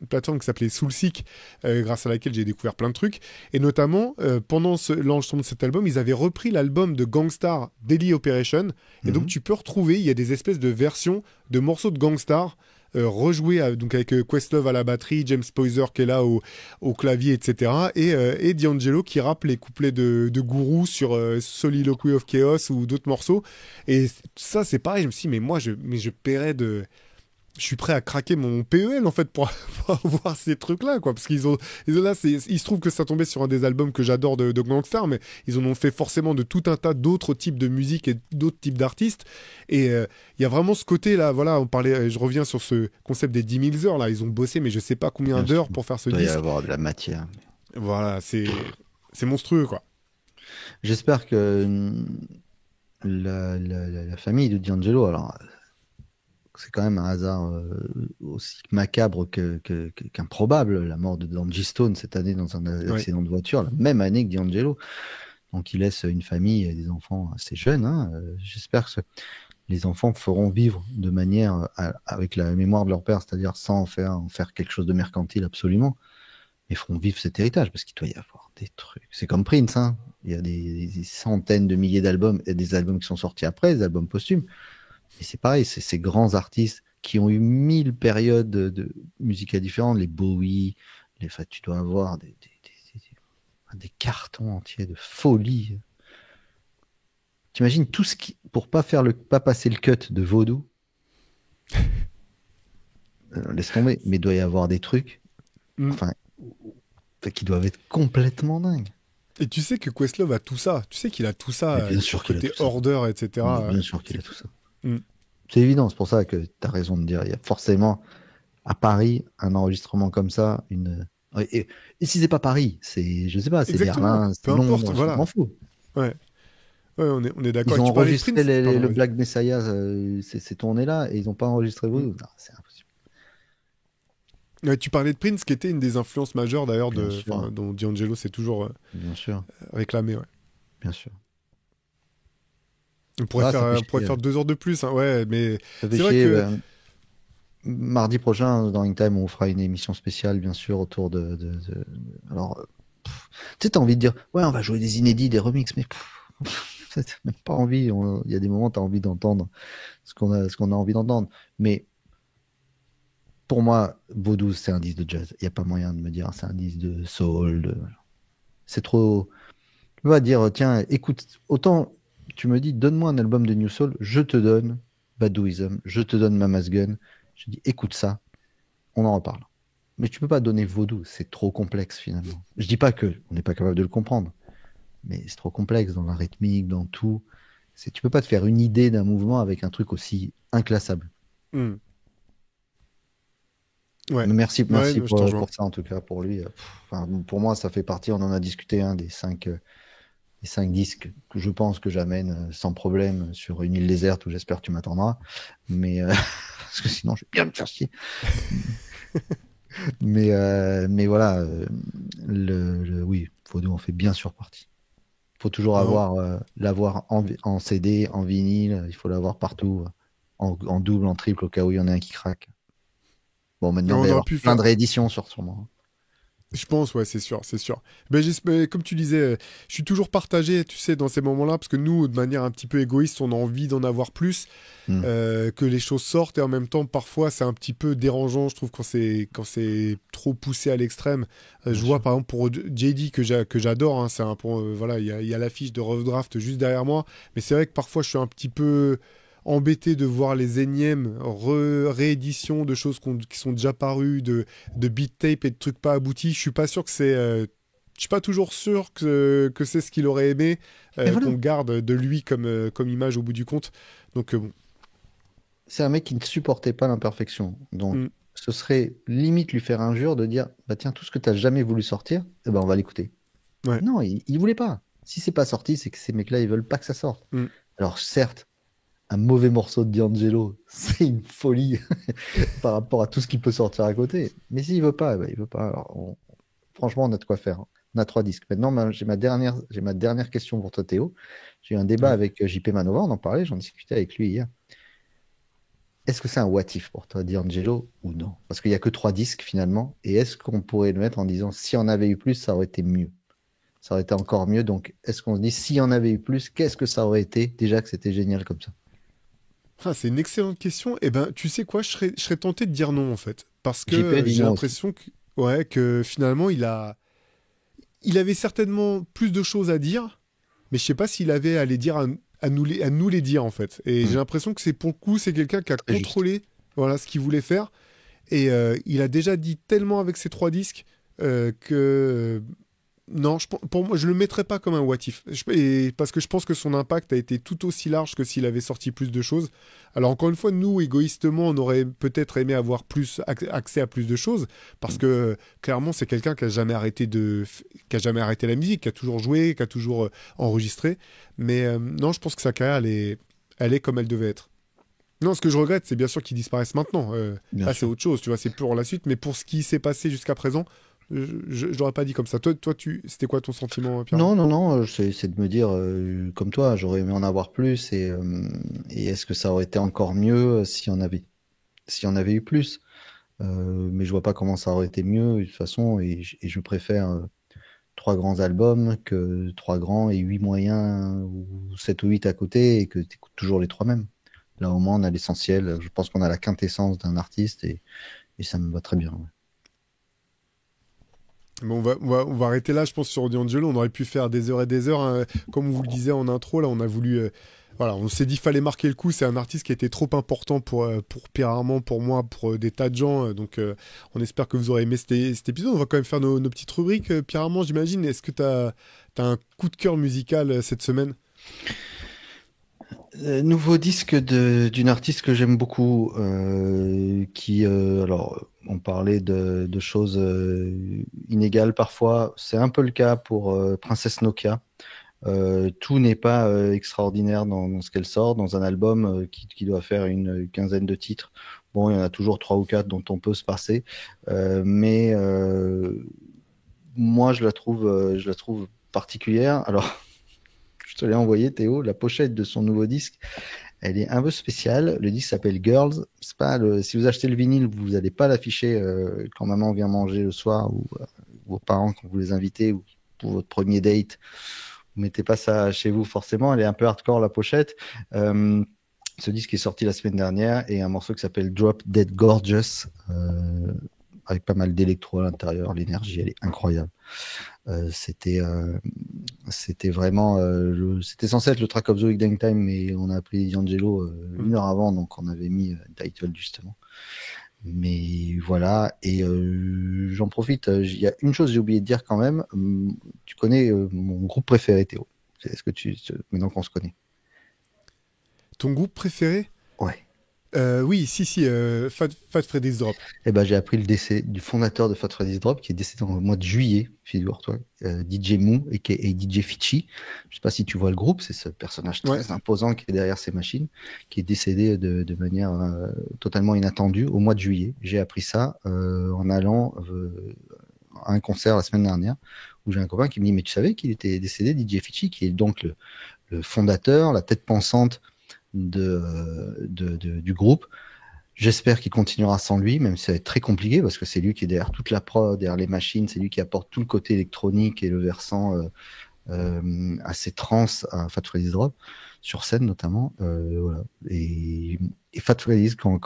plateforme qui s'appelait Soulseek, grâce à laquelle j'ai découvert plein de trucs. Et notamment, pendant l'enregistrement de cet album, ils avaient repris l'album de Gangstar, Daily Operation. Et donc, tu peux retrouver, il y a des espèces de versions de morceaux de Gangstar rejoués donc avec Questlove à la batterie, James Poyser qui est là au clavier, etc. Et D'Angelo qui rappe les couplets de Guru sur Soliloquy of Chaos ou d'autres morceaux. Et ça, c'est pareil. Je me suis dit, mais moi, je paierais de... Je suis prêt à craquer mon PEL en fait pour avoir ces trucs-là, quoi. Parce qu'ils ont là, il se trouve que ça tombait sur un des albums que j'adore de Gangstar, mais ils en ont fait forcément de tout un tas d'autres types de musique et d'autres types d'artistes. Et il y a vraiment ce côté-là, voilà, je reviens sur ce concept des 10 000 heures, là. Ils ont bossé, mais je sais pas combien d'heures pour faire ce disque. Il doit y disque. avoir de la matière. Voilà, c'est monstrueux, quoi. J'espère que la famille de D'Angelo, alors c'est quand même un hasard aussi macabre qu'improbable, la mort de Angie Stone cette année dans un accident de voiture, la même année que D'Angelo. Donc il laisse une famille et des enfants assez jeunes. Hein. J'espère que les enfants feront vivre de manière avec la mémoire de leur père, c'est-à-dire sans en faire quelque chose de mercantile absolument, mais feront vivre cet héritage, parce qu'il doit y avoir des trucs. C'est comme Prince, hein. Il y a des centaines de milliers d'albums, et des albums qui sont sortis après, des albums posthumes. Et c'est pareil, c'est ces grands artistes qui ont eu 1000 périodes de musicales différentes, les Bowie, tu dois avoir des cartons entiers de folie. T'imagines tout ce qui, pour pas passer le cut de Vaudou, laisse tomber, mais il doit y avoir des trucs, enfin, qui doivent être complètement dingues. Et tu sais que Questlove a tout ça. Tu sais qu'il a tout ça, bien sûr côté order, etc. Bien sûr qu'il a tout ça. C'est évident, c'est pour ça que tu as raison de dire. Il y a forcément à Paris un enregistrement comme ça. Et si c'est pas Paris, je sais pas, c'est Berlin, c'est Londres, voilà. Je m'en fous. Ouais, on est d'accord. Ils ont enregistré le Black Messiah, ces tournées-là, et ils n'ont pas enregistré Voodoo. Non, c'est impossible. Ouais, tu parlais de Prince, qui était une des influences majeures d'ailleurs dont D'Angelo s'est toujours réclamé. Ouais. Bien sûr. On pourrait faire 2 heures de plus, hein. Ouais, mais c'est vrai que mardi prochain, dans In Time, on fera une émission spéciale, bien sûr, autour de... Alors, tu sais, t'as envie de dire, ouais, on va jouer des inédits, des remixes, mais t'as même pas envie. Il y a des moments, t'as envie d'entendre ce qu'on a envie d'entendre. Mais pour moi, Vaudou, c'est un disque de jazz. Il n'y a pas moyen de me dire, c'est un disque de soul. C'est trop... Tu vas dire, tiens, écoute, autant... Tu me dis, donne-moi un album de New Soul, je te donne Badouism, je te donne Mama's Gun. Je dis, écoute ça, on en reparle. Mais tu peux pas donner Vaudou, c'est trop complexe finalement. Je dis pas que on n'est pas capable de le comprendre, mais c'est trop complexe dans la rythmique, dans tout. Tu peux pas te faire une idée d'un mouvement avec un truc aussi inclassable. Ouais. Merci pour ça en tout cas pour lui. Pour moi, ça fait partie. On en a discuté des 5 disques que je pense que j'amène sans problème sur une île déserte où j'espère que tu m'attendras. Mais parce que sinon, je vais bien me faire chier. mais voilà, oui, Vaudou en fait bien sûr partie. Il faut toujours l'avoir en CD, en vinyle. Il faut l'avoir partout, en double, en triple, au cas où il y en a un qui craque. Bon, maintenant, il va y avoir plein de rééditions sûrement. Je pense, ouais, c'est sûr. Mais comme tu disais, je suis toujours partagé, tu sais, dans ces moments-là, parce que nous, de manière un petit peu égoïste, on a envie d'en avoir plus, que les choses sortent, et en même temps, parfois, c'est un petit peu dérangeant, je trouve, quand c'est trop poussé à l'extrême. Je vois, par exemple, pour JD, que j'adore, hein, voilà, il y a l'affiche de Rough Draft juste derrière moi, mais c'est vrai que parfois, je suis un petit peu embêté de voir les énièmes rééditions de choses qui sont déjà parues, de beat tape et de trucs pas aboutis. Je suis pas sûr que c'est. Je suis pas toujours sûr que c'est ce qu'il aurait aimé Et voilà. qu'on garde de lui comme image au bout du compte. Donc bon. C'est un mec qui ne supportait pas l'imperfection. Donc, Mm. ce serait limite lui faire injure de dire, bah tiens, tout ce que tu n'as jamais voulu sortir, eh ben, on va l'écouter. Ouais. Non, il voulait pas. Si c'est pas sorti, c'est que ces mecs-là, ils veulent pas que ça sorte. Mm. Alors, certes, un mauvais morceau de D'Angelo, c'est une folie par rapport à tout ce qui peut sortir à côté. Mais s'il veut pas, eh ben, il veut pas. Alors, franchement, on a de quoi faire, hein. On a 3 disques. Maintenant, j'ai ma dernière question pour toi, Théo. J'ai eu un débat Ouais. avec JP Manova, on en parlait, j'en discutais avec lui hier. Est-ce que c'est un what if pour toi, D'Angelo, ou non? Parce qu'il n'y a que 3 disques finalement. Et est-ce qu'on pourrait le mettre en disant si on avait eu plus, ça aurait été mieux? Ça aurait été encore mieux. Donc, est-ce qu'on se dit si on avait eu plus, qu'est-ce que ça aurait été? Déjà que c'était génial comme ça. Ah, c'est une excellente question. Eh ben, tu sais quoi, je serais tenté de dire non en fait, parce que JP a dit j'ai non aussi. l'impression ouais, que finalement il avait certainement plus de choses à dire, mais je sais pas s'il avait à les dire à nous les dire en fait. Et j'ai Hmm. l'impression que c'est pour le coup, c'est quelqu'un qui a Très juste. contrôlé, voilà, ce qu'il voulait faire. Et il a déjà dit tellement avec ses 3 disques que non, pour moi, je le mettrais pas comme un what if. Parce que je pense que son impact a été tout aussi large que s'il avait sorti plus de choses. Alors encore une fois, nous, égoïstement, on aurait peut-être aimé avoir plus accès à plus de choses, parce que clairement, c'est quelqu'un qui a jamais arrêté qui a jamais arrêté la musique, qui a toujours joué, qui a toujours enregistré. Mais non, je pense que sa carrière, elle est comme elle devait être. Non, ce que je regrette, c'est bien sûr qu'ils disparaissent maintenant. Bien Là, c'est sûr. autre chose, tu vois, c'est pour la suite. Mais pour ce qui s'est passé jusqu'à présent, je l'aurais pas dit comme ça. Toi, c'était quoi ton sentiment, Pierre? Non, non, non, c'est de me dire, comme toi, j'aurais aimé en avoir plus et est-ce que ça aurait été encore mieux si on avait eu plus? Mais je vois pas comment ça aurait été mieux de toute façon et je préfère 3 grands albums que 3 grands et 8 moyens ou 7 ou 8 à côté et que tu écoutes toujours les 3 mêmes. Là, au moins, on a l'essentiel. Je pense qu'on a la quintessence d'un artiste et ça me va très bien. Ouais. Bon, on va arrêter là, je pense, sur D'Angelo. On aurait pu faire des heures et des heures, hein. Comme on vous le disait en intro, là, on a voulu. Voilà, on s'est dit fallait marquer le coup. C'est un artiste qui a été trop important pour Pierre Armand, pour moi, pour des tas de gens. Donc, on espère que vous aurez aimé cet épisode. On va quand même faire nos petites rubriques. Pierre Armand, j'imagine. Est-ce que tu as un coup de cœur musical cette semaine? Nouveau disque d'une artiste que j'aime beaucoup, alors, on parlait de choses inégales parfois. C'est un peu le cas pour Princesse Nokia. Tout n'est pas extraordinaire dans ce qu'elle sort, dans un album qui doit faire une quinzaine de titres. Bon, il y en a toujours 3 ou 4 dont on peut se passer, mais moi je la trouve particulière. Alors, je te l'ai envoyé, Théo, la pochette de son nouveau disque. Elle est un peu spéciale. Le disque s'appelle Girls. C'est pas si vous achetez le vinyle, vous n'allez pas l'afficher quand maman vient manger le soir ou vos parents quand vous les invitez ou pour votre premier date. Vous mettez pas ça chez vous forcément. Elle est un peu hardcore la pochette. Euh, Ce disque est sorti la semaine dernière et un morceau qui s'appelle Drop Dead Gorgeous avec pas mal d'électro à l'intérieur. L'énergie, elle est incroyable. Euh, c'était euh, C'était vraiment c'était censé être le track of the week Time mais on a appelé D'Angelo Hmm. 1 heure avant donc on avait mis title justement mais voilà et j'en profite il y a une chose que j'ai oublié de dire quand même. Tu connais mon groupe préféré Théo, est-ce que maintenant qu'on se connaît? Ton groupe préféré? Ouais. Oui, si, Fat Freddy's Drop. Eh ben, j'ai appris le décès du fondateur de Fat Freddy's Drop, qui est décédé dans le mois de juillet, figure-toi, DJ Moo et DJ Fichi. Je sais pas si tu vois le groupe, c'est ce personnage Ouais. très imposant qui est derrière ces machines, qui est décédé de manière totalement inattendue au mois de juillet. J'ai appris ça en allant à un concert la semaine dernière, où j'ai un copain qui me dit, mais tu savais qu'il était décédé, DJ Fichi, qui est donc le fondateur, la tête pensante du groupe. J'espère qu'il continuera sans lui, même si ça va être très compliqué parce que c'est lui qui est derrière toute la prod, derrière les machines, c'est lui qui apporte tout le côté électronique et le versant assez trance à Fat Freddy's Drop, sur scène notamment. Voilà. Et Fat Freddy's, quand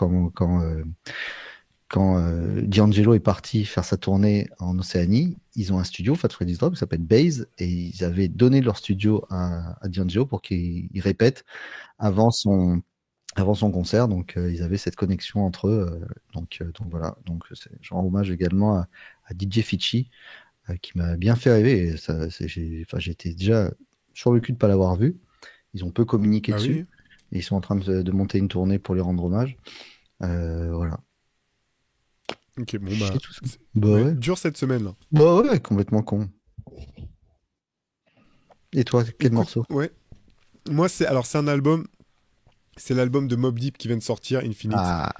D'Angelo est parti faire sa tournée en Océanie, ils ont un studio, Fat Freddy's Drop, qui s'appelle Base, et ils avaient donné leur studio à D'Angelo pour qu'il répète avant avant son concert, donc ils avaient cette connexion entre eux. Donc voilà, donc je rends hommage également à DJ Fichi, qui m'a bien fait rêver. Et enfin, j'étais déjà sur le cul de ne pas l'avoir vu. Ils ont peu communiqué Bah dessus. oui. Et ils sont en train de monter une tournée pour lui rendre hommage. Voilà. Ok, bon Chier bah. tout ça. Bah Ouais, ouais. dur cette semaine là. Bah ouais, complètement con. Et toi, quel Écoute, morceau? ouais. Moi, c'est un album. C'est l'album de Mobb Deep qui vient de sortir, Infinite. Ah,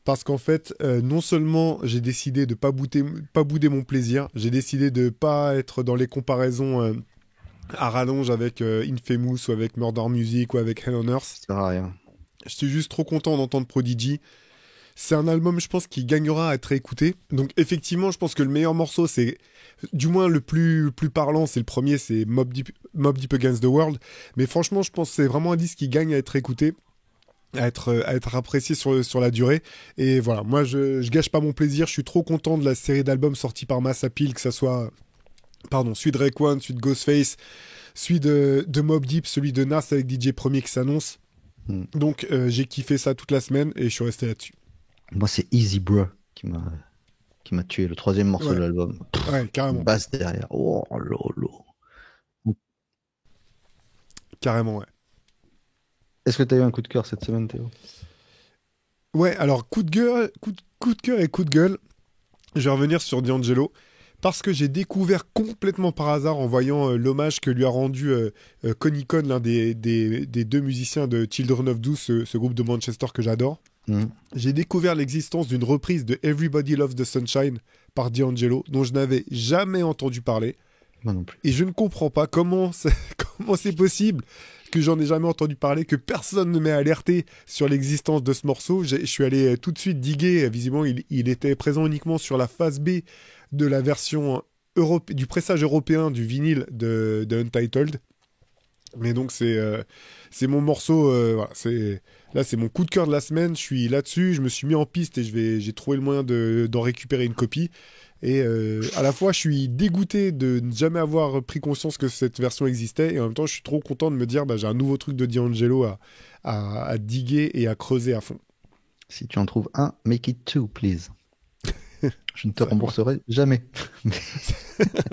Parce qu'en fait, non seulement j'ai décidé de pas bouder mon plaisir, j'ai décidé de pas être dans les comparaisons à rallonge avec Infamous ou avec Murder Music ou avec Hell on Earth. ça sert à rien. Je suis juste trop content d'entendre Prodigy. C'est un album, je pense, qui gagnera à être écouté. Donc effectivement, je pense que le meilleur morceau, c'est du moins le plus parlant, c'est le premier, c'est Mobb Deep Against the World. Mais franchement, je pense que c'est vraiment un disque qui gagne à être écouté, à être apprécié sur la durée. Et voilà, moi, je gâche pas mon plaisir. Je suis trop content de la série d'albums sortis par Mass Appeal, que ça soit, pardon, celui de Raekwon, celui de Ghostface, celui de Mobb Deep, celui de Nas avec DJ Premier qui s'annonce. Hmm. Donc j'ai kiffé ça toute la semaine et je suis resté là-dessus. Moi, c'est Easy Bruh qui m'a tué. Le troisième morceau de Ouais, l'album. ouais, carrément. Basse derrière. Oh lolo. Carrément, ouais. Est-ce que tu as eu un coup de cœur cette semaine, Théo? Ouais, alors coup de cœur et coup de gueule, je vais revenir sur D'Angelo parce que j'ai découvert complètement par hasard en voyant l'hommage que lui a rendu Connie Con, l'un des deux musiciens de Children of Doom, ce groupe de Manchester que j'adore. Hmm. J'ai découvert l'existence d'une reprise de Everybody Loves the Sunshine par D'Angelo dont je n'avais jamais entendu parler. Moi non plus. Et je ne comprends pas comment c'est possible que j'en ai jamais entendu parler, que personne ne m'ait alerté sur l'existence de ce morceau. Je suis allé tout de suite diguer. Visiblement, il était présent uniquement sur la face B de la version du pressage européen du vinyle de Untitled. Mais donc c'est mon morceau, voilà, là c'est mon coup de cœur de la semaine, je suis là-dessus, je me suis mis en piste et j'ai trouvé le moyen d'en récupérer une copie. Et à la fois je suis dégoûté de ne jamais avoir pris conscience que cette version existait et en même temps je suis trop content de me dire bah, j'ai un nouveau truc de D'Angelo à diguer et à creuser à fond. Si tu en trouves un, make it two, please. Je ne te Ça, rembourserai jamais.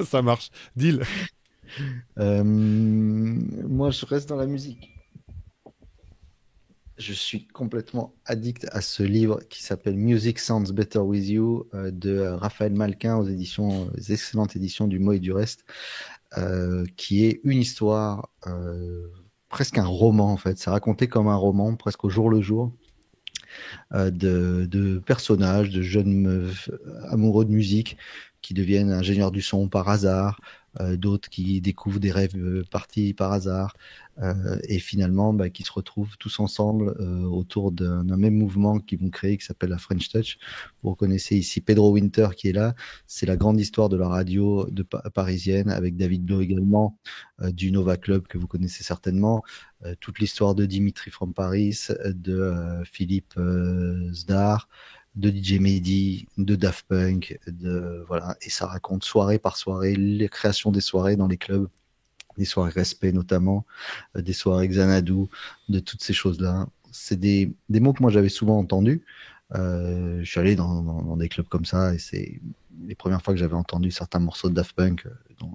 ça marche, deal. Moi, je reste dans la musique. Je suis complètement addict à ce livre qui s'appelle Music Sounds Better With You de Raphaël Malquin aux excellentes éditions du Mot et du Reste, qui est une histoire, presque un roman en fait. C'est raconté comme un roman, presque au jour le jour, de personnages, de jeunes meufs amoureux de musique qui deviennent ingénieurs du son par hasard, d'autres qui découvrent des rêves partis par hasard, et finalement bah, qui se retrouvent tous ensemble autour d'un même mouvement qu'ils vont créer qui s'appelle la French Touch. Vous reconnaissez ici Pedro Winter qui est là, c'est la grande histoire de la radio parisienne avec David Blo également, du Nova Club que vous connaissez certainement, toute l'histoire de Dimitri from Paris, de Philippe Zdar, de DJ Mehdi, de Daft Punk, voilà, et ça raconte soirée par soirée les créations des soirées dans les clubs, des soirées Respect notamment, des soirées Xanadu, de toutes ces choses-là. C'est des mots que moi j'avais souvent entendus. Je suis allé dans des clubs comme ça et c'est les premières fois que j'avais entendu certains morceaux de Daft Punk, dont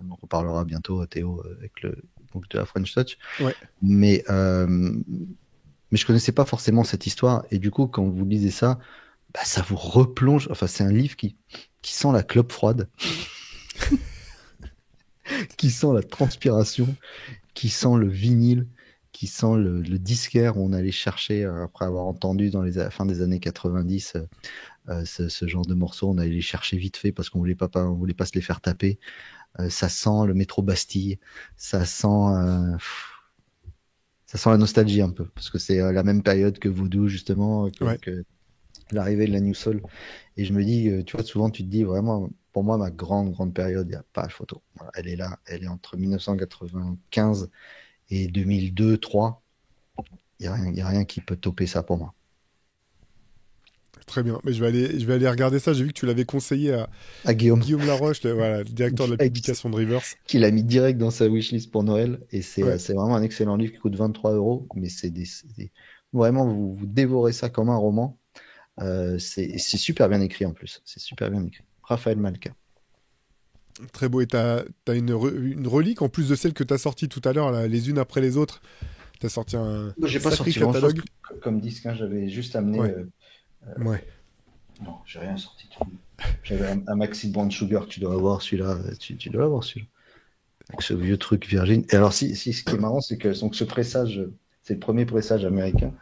on en reparlera bientôt, Théo, avec le groupe de la French Touch. Ouais. Mais je connaissais pas forcément cette histoire. Et du coup, quand vous lisez ça, bah, ça vous replonge. Enfin, c'est un livre qui sent la clope froide, qui sent la transpiration, qui sent le vinyle, qui sent le disquaire où on allait chercher, après avoir entendu dans la fin des années 90 ce genre de morceaux, on allait les chercher vite fait parce on voulait pas se les faire taper. Ça sent le métro Bastille, ça sent... ça sent la nostalgie un peu, parce que c'est la même période que Voodoo, justement, Ouais. que l'arrivée de la New Soul. Et je me dis, tu vois, souvent tu te dis vraiment, pour moi, ma grande, grande période, il n'y a pas photo. Voilà, elle est là, elle est entre 1995 et 2002-2003. Il n'y a rien qui peut topper ça pour moi. Très bien, mais je vais aller regarder ça. J'ai vu que tu l'avais conseillé à À Guillaume, Guillaume Laroche, voilà, le directeur de la publication de Rivers. qui l'a mis direct dans sa wishlist pour Noël. Et Ouais. c'est vraiment un excellent livre qui coûte 23 €, mais Vraiment, vous dévorez ça comme un roman. C'est super bien écrit en plus. C'est super bien écrit. Raphaël Malka. Très beau. Et t'as une relique en plus de celle que t'as sortie tout à l'heure, là, les unes après les autres. T'as sorti un J'ai pas sacré sorti grand-chose catalogue. comme disque, hein. J'avais juste amené. Ouais, ouais. Non, j'ai rien sorti de fou. J'avais un Maxi Brown Sugar, tu dois avoir celui-là. Tu dois l'avoir celui-là. Avec ce vieux truc Virgin. Et alors, ce qui est marrant, c'est que donc, ce pressage, c'est le premier pressage américain.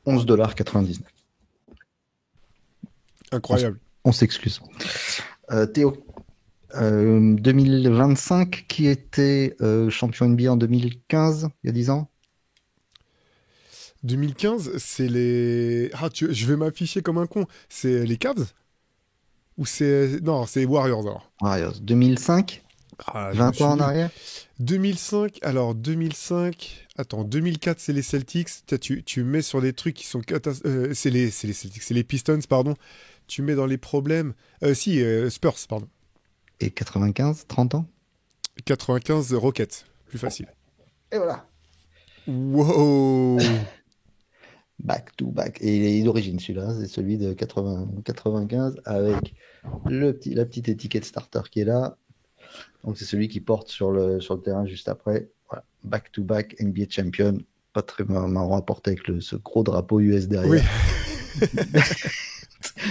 11,99 $. Incroyable. On s'excuse. Théo, 2025, qui était champion NBA en 2015, il y a 10 ans? 2015, c'est les. Ah, je vais m'afficher comme un con. C'est les Cavs? Ou c'est. Non, c'est Warriors alors. Warriors. 2005, Ah, je me 20 suis ans en nul. arrière? 2005, alors 2005. Attends, 2004, c'est les Celtics. Tu mets sur des trucs qui sont c'est les Celtics, c'est les Pistons, pardon. Tu mets dans les problèmes. Si, Spurs, pardon. Et 95, 30 ans? 95, Rockets. Plus facile. Et voilà. Wow! Back to back. Et il est d'origine, celui-là. C'est celui de 95 avec la petite étiquette starter qui est là. Donc, c'est celui qui porte sur le terrain juste après. Voilà. Back to back NBA champion. Pas très marrant à porter avec ce gros drapeau US Oui, derrière.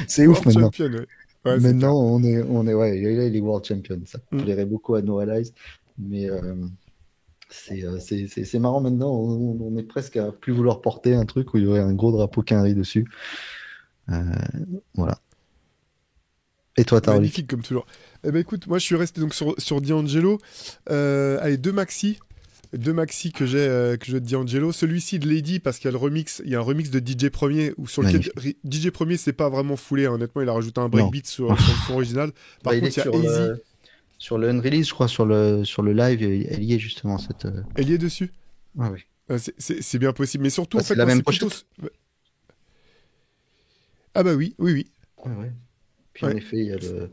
C'est ouf World maintenant. Champion, ouais. Ouais, c'est clair. Maintenant, ouais, là, il est world champion. Ça Mm. plairait beaucoup à Noah Lyles. Mais c'est marrant maintenant. On est presque à plus vouloir porter un truc où il y aurait un gros drapeau Quinry dessus. Euh, voilà. Et toi, ta relique? Magnifique comme toujours. Eh ben écoute, moi je suis resté donc sur D'Angelo. Allez, deux maxi que j'ai de D'Angelo. Celui-ci de Lady parce qu'il y a le remix, il y a un remix de DJ Premier où sur lequel Magnifique. DJ Premier c'est pas vraiment foulé, hein. Honnêtement, il a rajouté un Non. breakbeat sur le son original. Bah, Par il est contre, il y a Easy, sur le unrelease, je crois, sur le live, elle y est justement cette. elle y est dessus. Ah oui. C'est bien possible, mais surtout Bah, en c'est fait la moi même c'est plutôt. pochette. Ah bah oui, oui, oui, Ouais, ouais. Puis en ouais, effet, il y a le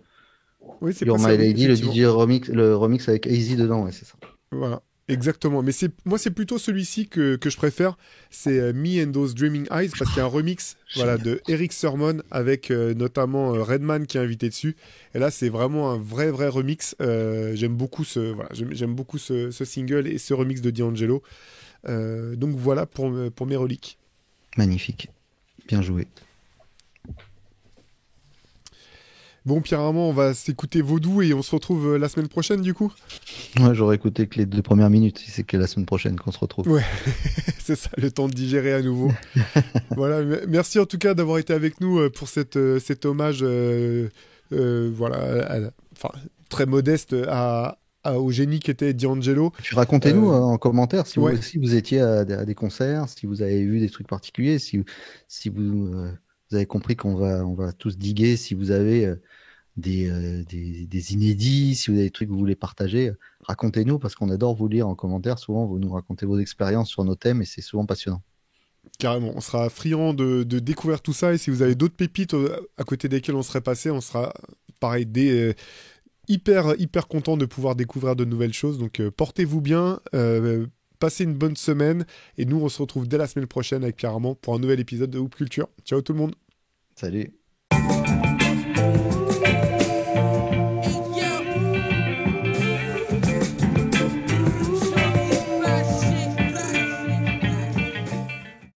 oui c'est You're ça, My oui Lady, effectivement. le remix avec Easy dedans, ouais, c'est ça. Voilà, exactement. Mais moi, c'est plutôt celui-ci que je préfère. C'est Me and Those Dreaming Eyes parce qu'il y a un remix, voilà, Génial. de Eric Sermon avec notamment Redman qui est invité dessus. Et là, c'est vraiment un vrai remix. J'aime beaucoup j'aime beaucoup ce single et ce remix de D'Angelo. Donc voilà pour mes reliques. Magnifique. Bien joué. Bon, Pierre Armand, on va s'écouter Vaudou et on se retrouve la semaine prochaine du coup. Ouais, j'aurais écouté que les 2 premières minutes, si c'est que la semaine prochaine qu'on se retrouve. Ouais, c'est ça, le temps de digérer à nouveau. Voilà, merci en tout cas d'avoir été avec nous pour cet hommage, voilà, enfin, très modeste au génie qu'était D'Angelo. Puis racontez-nous Euh, en commentaire si vous ouais, aussi vous étiez à des concerts, si vous avez vu des trucs particuliers, si vous avez compris on va tous diguer, si vous avez des inédits, si vous avez des trucs que vous voulez partager, racontez-nous parce qu'on adore vous lire en commentaire. Souvent, vous nous racontez vos expériences sur nos thèmes et c'est souvent passionnant. carrément. On sera friand de découvrir tout ça. Et si vous avez d'autres pépites à côté desquelles on serait passé, on sera, pareil, hyper content de pouvoir découvrir de nouvelles choses. Donc, portez-vous bien. Passez une bonne semaine et nous on se retrouve dès la semaine prochaine avec Pierre Armand pour un nouvel épisode de Hoop Culture. Ciao tout le monde. Salut!